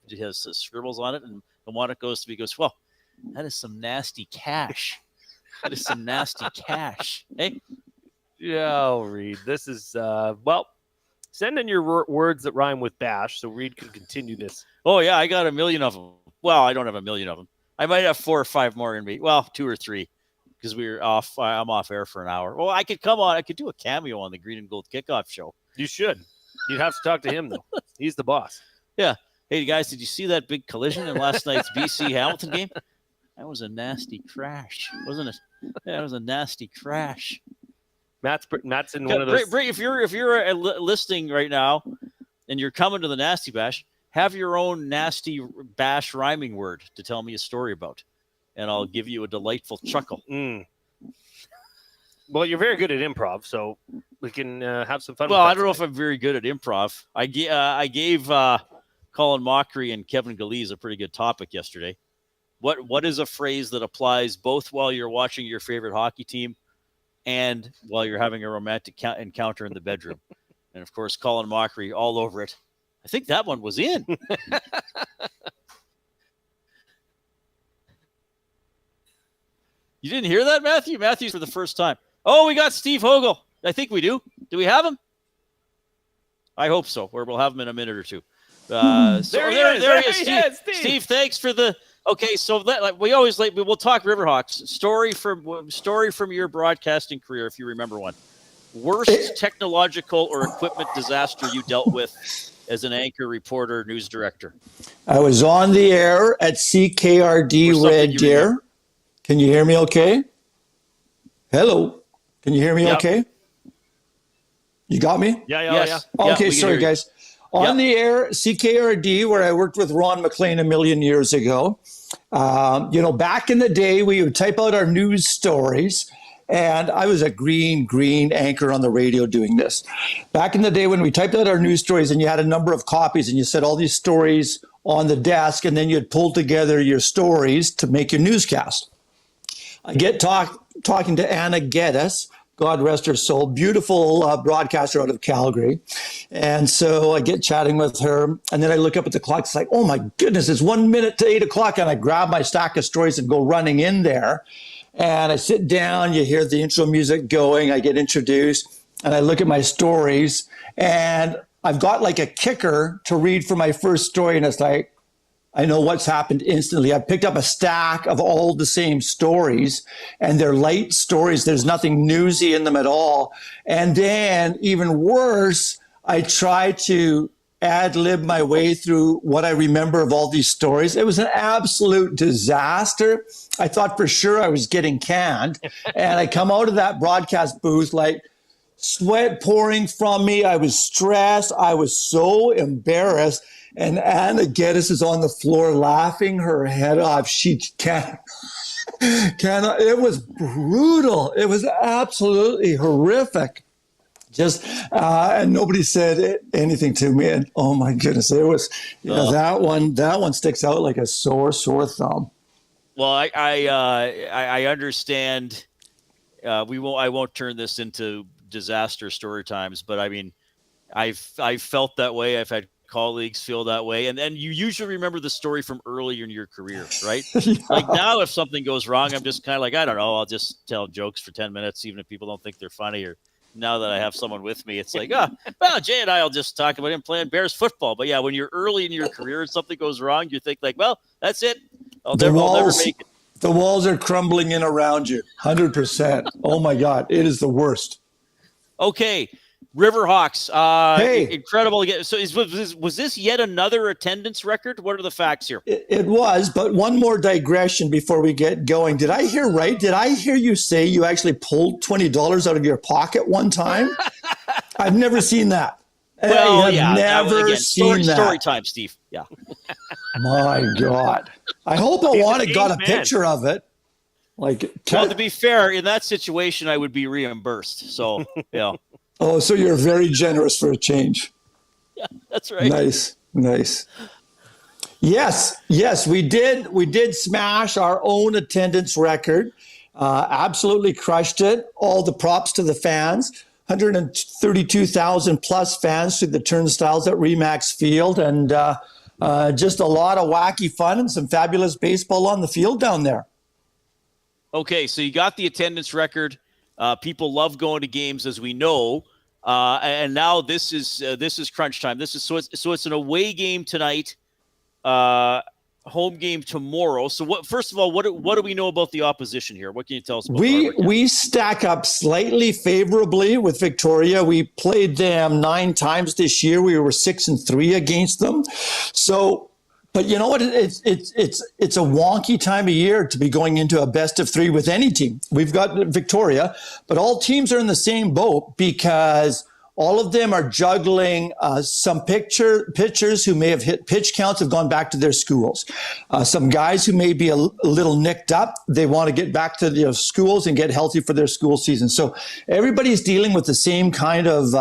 S3: it has scribbles on it. And Wannick goes to me, goes, "Well, that is some nasty cash. That is some nasty cash." Hey,
S2: Yeah, Reid. This is send in your words that rhyme with bash so Reid can continue this.
S3: Oh yeah, I got a million of them. Well, I don't have a million of them. I might have 4 or 5 more in me. Well, 2 or 3. Because we were off. I'm off air for an hour. Well, I could come on. I could do a cameo on the Green and Gold Kickoff Show.
S2: You should. You'd have to talk to him, though. He's the boss.
S3: Yeah. Hey, guys, did you see that big collision in last night's BC Hamilton game? That was a nasty crash, wasn't it? Yeah, it was a nasty crash.
S2: Matt's in one of those.
S3: If you're listening right now and you're coming to the Nasty Bash, have your own nasty bash rhyming word to tell me a story about. And I'll give you a delightful chuckle.
S2: Well, you're very good at improv, so we can have some fun.
S3: Well, I don't know if I'm very good at improv. I gave Colin Mockery and Kevin Galeese a pretty good topic yesterday. What is a phrase that applies both while you're watching your favorite hockey team and while you're having a romantic encounter in the bedroom? And, of course, Colin Mockery all over it. I think that one was in. You didn't hear that, Matthew? Matthew's for the first time. Oh, we got Steve Hogle. I think we do. Do we have him? I hope so, or we'll have him in a minute or two. There he is. Steve, thanks for the... Okay, so we'll talk Riverhawks. Story from your broadcasting career, if you remember one. Worst technological or equipment disaster you dealt with as an anchor, reporter, news director.
S21: I was on the air at CKRD Red Deer. Can you hear me okay? Hello. Can you hear me okay? You got me?
S2: Yeah.
S21: Okay, sorry, guys. On the air, CKRD, where I worked with Ron McLean a million years ago. Back in the day, we would type out our news stories, and I was a green anchor on the radio doing this. Back in the day when we typed out our news stories and you had a number of copies and you set all these stories on the desk and then you'd pull together your stories to make your newscast. I get talking to Anna Geddes, God rest her soul, beautiful broadcaster out of Calgary. And so I get chatting with her, and then I look up at the clock. It's like, oh my goodness, it's 1 minute to 8 o'clock. And I grab my stack of stories and go running in there. And I sit down, you hear the intro music going, I get introduced, and I look at my stories. And I've got like a kicker to read for my first story. And it's like, I know what's happened instantly. I picked up a stack of all the same stories, and they're light stories. There's nothing newsy in them at all. And then, even worse, I try to ad-lib my way through what I remember of all these stories. It was an absolute disaster. I thought for sure I was getting canned. And I come out of that broadcast booth like sweat pouring from me. I was stressed. I was so embarrassed. And Anna Geddes is on the floor laughing her head off. She cannot. It was brutal. It was absolutely horrific. And nobody said anything to me. And oh my goodness, it was that one sticks out like a sore thumb.
S3: Well, I understand. I won't turn this into disaster story times, but I mean, I've felt that way. I've had colleagues feel that way, and then you usually remember the story from earlier in your career, right? Yeah. Like now, if something goes wrong, I'm just kind of like, I don't know, I'll just tell jokes for 10 minutes, even if people don't think they're funny. Or now that I have someone with me, it's like, well, Jay and I will just talk about him playing Bears football. But yeah, when you're early in your career and something goes wrong, you think like, well, that's it. I'll never make it.
S21: The walls are crumbling in around you, 100%. Oh my God, it is the worst.
S3: Okay. Riverhawks, incredible. So was this yet another attendance record? What are the facts here?
S21: It was, but one more digression before we get going. Did I hear right? Did I hear you say you actually pulled $20 out of your pocket one time? I've never seen that.
S3: Well,
S21: never seen that.
S3: Story time, Steve. Yeah.
S21: My God. I hope Awana got a picture of it. Well,
S3: to be fair, in that situation, I would be reimbursed. So, yeah.
S21: Oh, so you're very generous for a change.
S3: Yeah, that's right.
S21: Nice. Yes, we did smash our own attendance record. Absolutely crushed it. All the props to the fans. 132,000 plus fans through the turnstiles at Remax Field, and just a lot of wacky fun and some fabulous baseball on the field down there.
S3: Okay, so you got the attendance record. People love going to games, as we know, and now this is crunch time. So it's an away game tonight, home game tomorrow. So first of all, what do we know about the opposition here? What can you tell us about
S21: we stack up slightly favorably with Victoria. We played them 9 times this year. We were 6-3 against them. So, but you know what? It's a wonky time of year to be going into a best of 3 with any team. We've got Victoria, but all teams are in the same boat because all of them are juggling some pitchers who may have hit pitch counts have gone back to their schools. Some guys who may be a little nicked up, they want to get back to their schools and get healthy for their school season. So everybody's dealing with the same kind of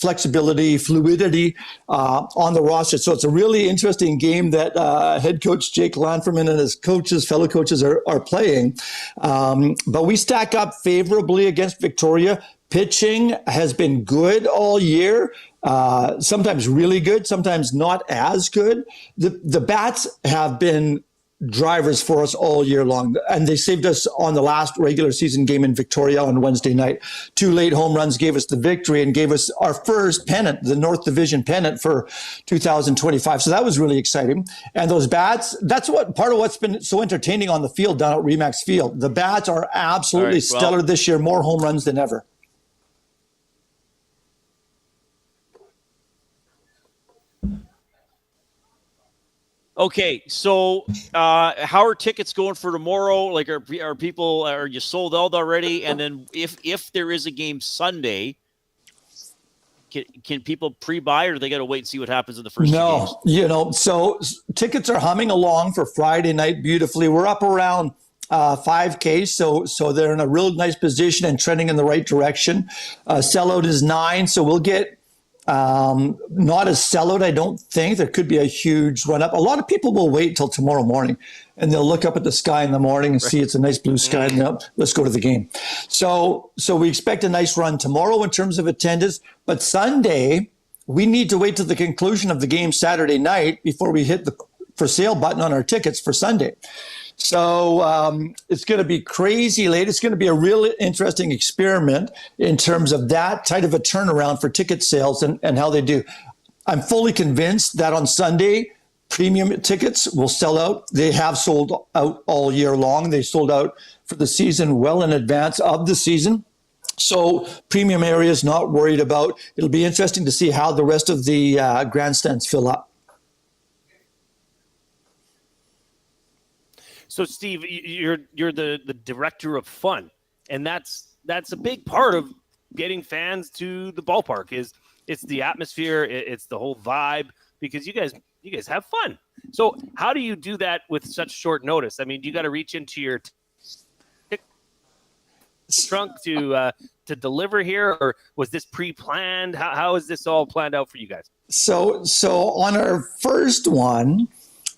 S21: fluidity on the roster. So it's a really interesting game that head coach Jake Lanferman and his fellow coaches are playing. But we stack up favorably against Victoria. Pitching has been good all year, sometimes really good, sometimes not as good. The bats have been drivers for us all year long, and they saved us on the last regular season game in Victoria on Wednesday night. 2 late home runs gave us the victory and gave us our first pennant, the North Division pennant for 2025. So that was really exciting. And those bats, that's part of what's been so entertaining on the field down at Remax Field. The bats are absolutely stellar this year, more home runs than ever.
S3: Okay, so how are tickets going for tomorrow? Like, are you sold out already? And then if there is a game Sunday, can people pre-buy, or do they got to wait and see what happens in the first 2 games?
S21: So tickets are humming along for Friday night beautifully. We're up around 5K, so they're in a real nice position and trending in the right direction. Sellout is 9, so we'll get not as sellout, I don't think. There could be a huge run up. A lot of people will wait till tomorrow morning, and they'll look up at the sky in the morning and see it's a nice blue sky, and let's go to the game. So we expect a nice run tomorrow in terms of attendance, but Sunday we need to wait till the conclusion of the game Saturday night before we hit the for sale button on our tickets for Sunday. So it's going to be crazy late. It's going to be a really interesting experiment in terms of that type of a turnaround for ticket sales and how they do. I'm fully convinced that on Sunday, premium tickets will sell out. They have sold out all year long. They sold out for the season well in advance of the season. So premium areas not worried about. It'll be interesting to see how the rest of the grandstands fill up.
S2: So, Steve, you're the director of fun, and that's a big part of getting fans to the ballpark. It's the atmosphere, it's the whole vibe, because you guys have fun. So, how do you do that with such short notice? I mean, do you got to reach into your trunk to deliver here, or was this pre-planned? How is this all planned out for you guys? So
S21: on our first one.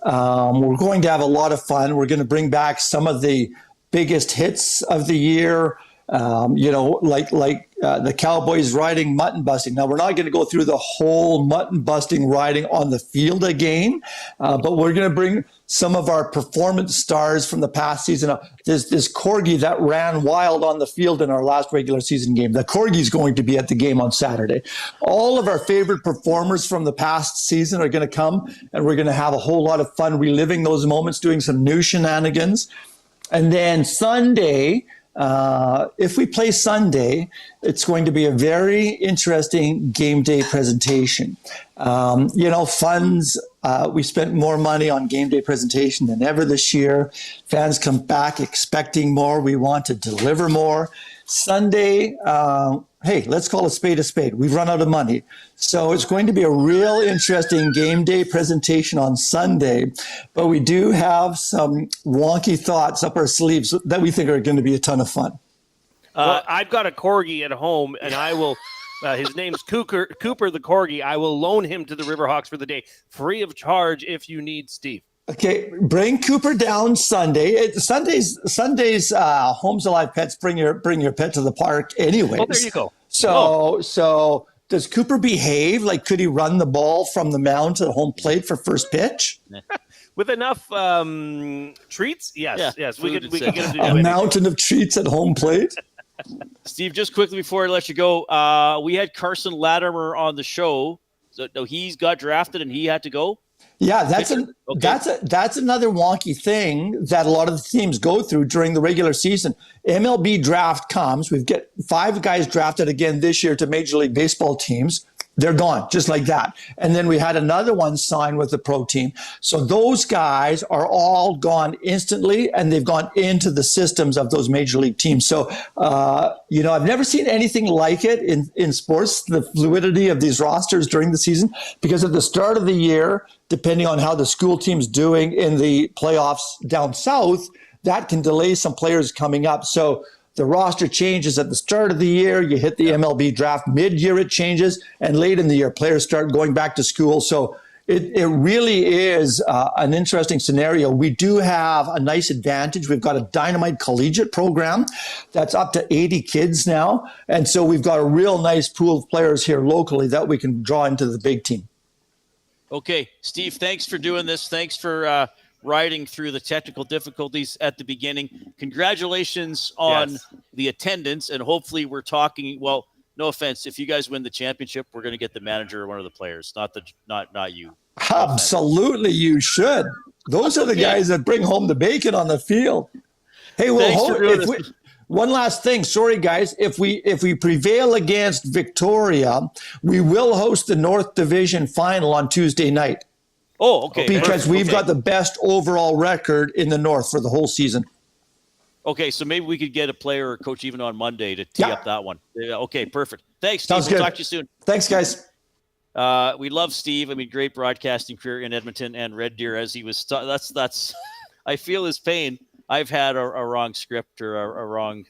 S21: We're going to have a lot of fun. We're going to bring back some of the biggest hits of the year, like the Cowboys riding mutton busting. Now, we're not going to go through the whole mutton busting riding on the field again, but we're going to bring some of our performance stars from the past season. There's this Corgi that ran wild on the field in our last regular season game. The Corgi is going to be at the game on Saturday. All of our favorite performers from the past season are going to come, and we're going to have a whole lot of fun reliving those moments, doing some new shenanigans. And then Sunday, if we play Sunday, it's going to be a very interesting game day presentation. Funds, we spent more money on game day presentation than ever this year. Fans come back expecting more. We want to deliver more. Sunday, hey, let's call a spade. We've run out of money. So it's going to be a real interesting game day presentation on Sunday, but we do have some wonky thoughts up our sleeves that we think are going to be a ton of fun.
S2: I've got a Corgi at home, and I will his name's Cooper the Corgi. I will loan him to the Riverhawks for the day, free of charge if you need, Steve.
S21: Okay, bring Cooper down Sunday. Sunday's Homes Alive Pets bring your pet to the park anyways.
S2: Oh, there you go.
S21: So does Cooper behave? Like, could he run the ball from the mound to the home plate for first pitch?
S2: With enough treats? Yes. We can get him to do
S21: A
S2: anything.
S21: mountain of treats at home plate?
S3: Steve, just quickly before I let you go, we had Carson Latimer on the show. So he's got drafted and he had to go.
S21: Yeah, that's another wonky thing that a lot of the teams go through during the regular season. MLB draft comes. We've got 5 guys drafted again this year to Major League Baseball teams. They're gone, just like that. And then we had another one sign with the pro team. So those guys are all gone instantly, and they've gone into the systems of those major league teams. So, I've never seen anything like it in sports, the fluidity of these rosters during the season, because at the start of the year, depending on how the school team's doing in the playoffs down south, that can delay some players coming up. So the roster changes at the start of the year. You hit the MLB draft mid-year, it changes, and late in the year, players start going back to school. So it really is an interesting scenario. We do have a nice advantage. We've got a dynamite collegiate program that's up to 80 kids now. And so we've got a real nice pool of players here locally that we can draw into the big team.
S3: Okay, Steve, thanks for doing this. Thanks for riding through the technical difficulties at the beginning. Congratulations on the attendance, and hopefully we're talking, well, no offense, if you guys win the championship, we're going to get the manager or one of the players, not you.
S21: Absolutely, you should. Those are the guys that bring home the bacon on the field. Hey, one last thing. Sorry, guys. If we prevail against Victoria, we will host the North Division final on Tuesday night.
S3: Oh, okay.
S21: Because we've got the best overall record in the North for the whole season.
S3: Okay, so maybe we could get a player or coach even on Monday to tee up that one. Okay, perfect. Thanks, Steve.
S21: Sounds
S3: we'll
S21: good.
S3: talk to you soon.
S21: Thanks, guys.
S3: We love Steve. I mean, great broadcasting career in Edmonton and Red Deer as he was. That's. I feel his pain. I've had a wrong script or a wrong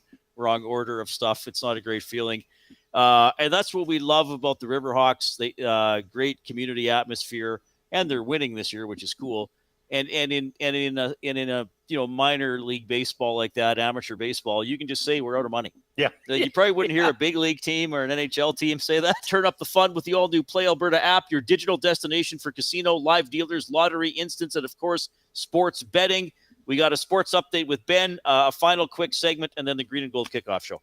S3: order of stuff. It's not a great feeling. And that's what we love about the Riverhawks. They great community atmosphere. And they're winning this year, which is cool. And in a minor league baseball like that, amateur baseball, you can just say we're out of money.
S2: Yeah.
S3: You probably wouldn't hear a big league team or an NHL team say that. Turn up the fun with the all-new Play Alberta app, your digital destination for casino, live dealers, lottery, instants, and, of course, sports betting. We got a sports update with Ben, a final quick segment, and then the Green and Gold Kickoff Show.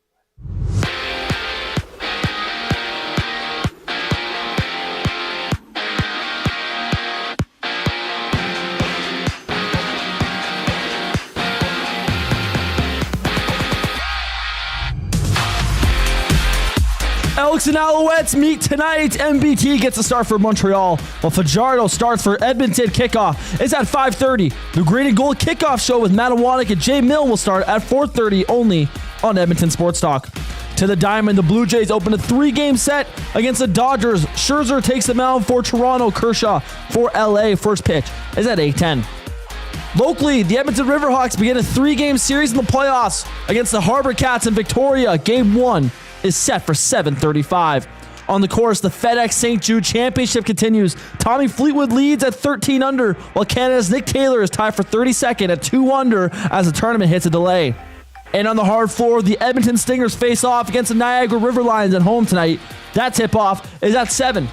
S4: Elks and Alouettes meet tonight. MBT gets a start for Montreal, while Fajardo starts for Edmonton. Kickoff is at 5:30. The Green and Gold Kickoff Show with Matawanek and Jay Milne will start at 4:30 only on Edmonton Sports Talk. To the Diamond, the Blue Jays open a 3-game set against the Dodgers. Scherzer takes the mound for Toronto. Kershaw for LA. First pitch is at 8:10. Locally, the Edmonton Riverhawks begin a 3-game series in the playoffs against the Harbor Cats in Victoria. Game 1 is set for 7:35. On the course, the FedEx St. Jude Championship continues. Tommy Fleetwood leads at 13 under, while Canada's Nick Taylor is tied for 32nd at 2 under as the tournament hits a delay. And on the hard floor, the Edmonton Stingers face off against the Niagara River Lions at home tonight. That tip-off is at 7.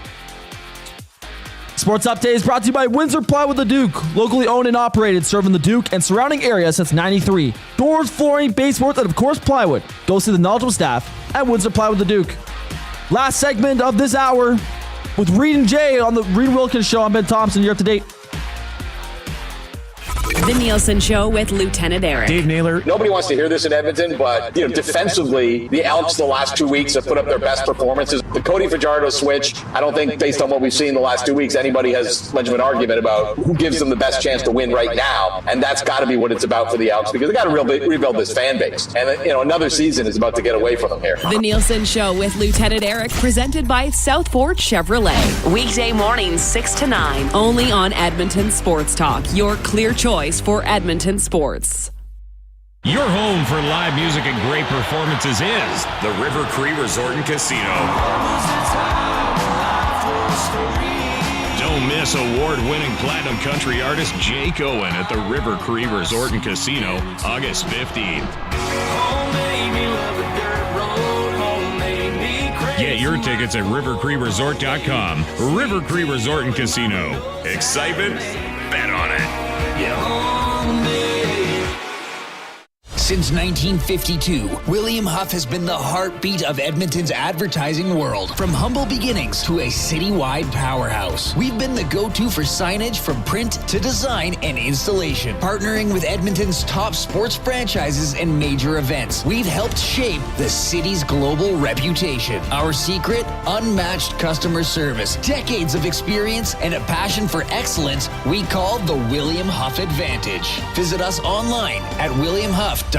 S4: Sports Update is brought to you by Windsor Plywood the Duke, locally owned and operated, serving the Duke and surrounding areas since '93. Doors, flooring, baseboards, and of course plywood. Go see the knowledgeable staff at Windsor Plywood the Duke. Last segment of this hour with Reid and Jay on the Reid Wilkins Show. I'm Ben Thompson. You're up to date.
S10: The Nielsen Show with Lieutenant Eric.
S11: Dave Naylor.
S7: Nobody wants to hear this in Edmonton, but defensively, the Elks the last 2 weeks have put up their best performances. The Cody Fajardo switch, I don't think, based on what we've seen the last 2 weeks, anybody has much of an argument about who gives them the best chance to win right now, and that's got to be what it's about for the Elks, because they got to rebuild this fan base, and another season is about to get away from them here.
S10: The Nielsen Show with Lieutenant Eric, presented by Southport Chevrolet. Weekday mornings 6 to 9, only on Edmonton Sports Talk, your clear choice for Edmonton sports.
S14: Your home for live music and great performances is the River Cree Resort and Casino. Don't miss award-winning platinum country artist Jake Owen at the River Cree Resort and Casino, August 15th.
S16: Home made me love a dirt road. Home made me cry.
S14: your tickets at rivercreeresort.com. River Cree Resort and Casino. Excitement? Bet on it.
S8: Since 1952, William Huff has been the heartbeat of Edmonton's advertising world. From humble beginnings to a citywide powerhouse, we've been the go-to for signage from print to design and installation. Partnering with Edmonton's top sports franchises and major events, we've helped shape the city's global reputation. Our secret? Unmatched customer service, decades of experience, and a passion for excellence we call the William Huff Advantage. Visit us online at williamhuff.com.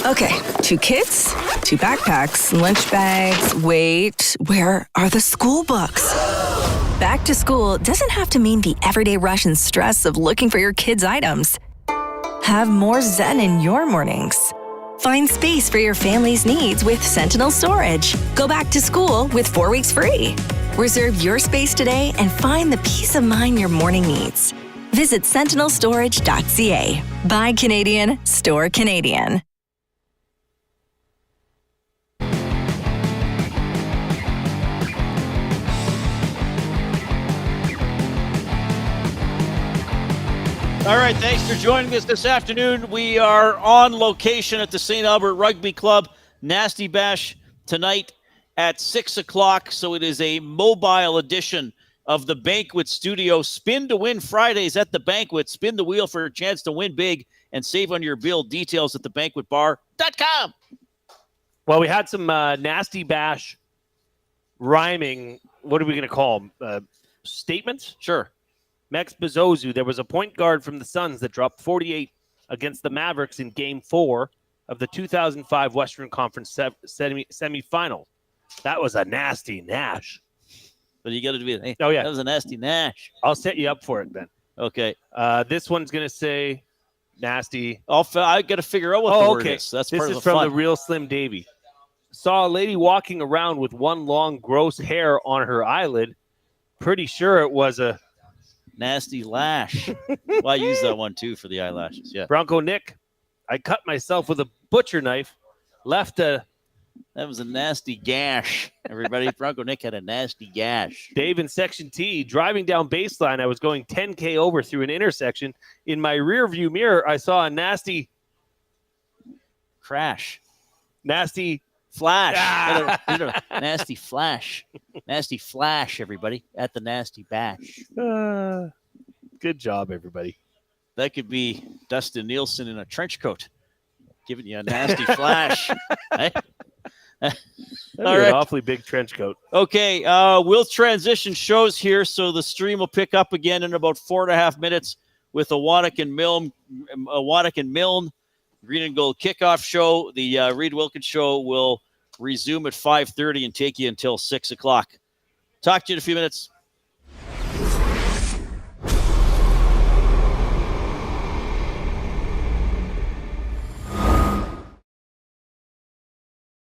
S9: Okay, 2 kids, 2 backpacks, lunch bags. Wait, where are the school books? Back to school doesn't have to mean the everyday rush and stress of looking for your kids' items. Have more zen in your mornings. Find space for your family's needs with Sentinel Storage. Go back to school with 4 weeks free. Reserve your space today and find the peace of mind your morning needs. Visit sentinelstorage.ca. Buy Canadian, store Canadian.
S3: All right, thanks for joining us this afternoon. We are on location at the St. Albert Rugby Club. Nasty Bash tonight at 6 o'clock, so it is a mobile edition of the Banquet Studio. Spin to win Fridays at the Banquet. Spin the wheel for a chance to win big and save on your bill. Details at thebanquetbar.com.
S2: Well, we had some Nasty Bash rhyming. What are we going to call them? Statements?
S3: Sure.
S2: Max Bezozu, there was a point guard from the Suns that dropped 48 against the Mavericks in Game 4 of the 2005 Western Conference semifinal. That was a nasty Nash.
S3: But you got to do it. Hey,
S2: oh, yeah.
S3: That was a nasty Nash.
S2: I'll set you up for it then.
S3: Okay.
S2: This one's going to say nasty.
S3: I got to figure out what the word is. That's
S2: this
S3: part
S2: is
S3: of the
S2: from
S3: fun.
S2: the real Slim Davy. Saw a lady walking around with one long, gross hair on her eyelid. Pretty sure it was a
S3: nasty lash. Well, I use that one too for the eyelashes. Yeah.
S2: Bronco Nick, I cut myself with a butcher knife. That
S3: was a nasty gash. Everybody, Bronco Nick had a nasty gash.
S2: Dave in Section T, driving down baseline, I was going 10K over through an intersection. In my rear view mirror, I saw a nasty
S3: crash.
S2: Nasty
S3: flash. Nasty flash. Nasty flash, everybody, at the Nasty Bash.
S2: Good job, everybody.
S3: That could be Dustin Nielsen in a trench coat, giving you a nasty flash.
S2: All right. An awfully big trench coat.
S3: Okay, we'll transition shows here, so the stream will pick up again in about 4.5 minutes with Alouettes and Milne Green and Gold kickoff show. The Reid Wilkins Show will resume at 5:30 and take you until 6 o'clock. Talk to you in a few minutes.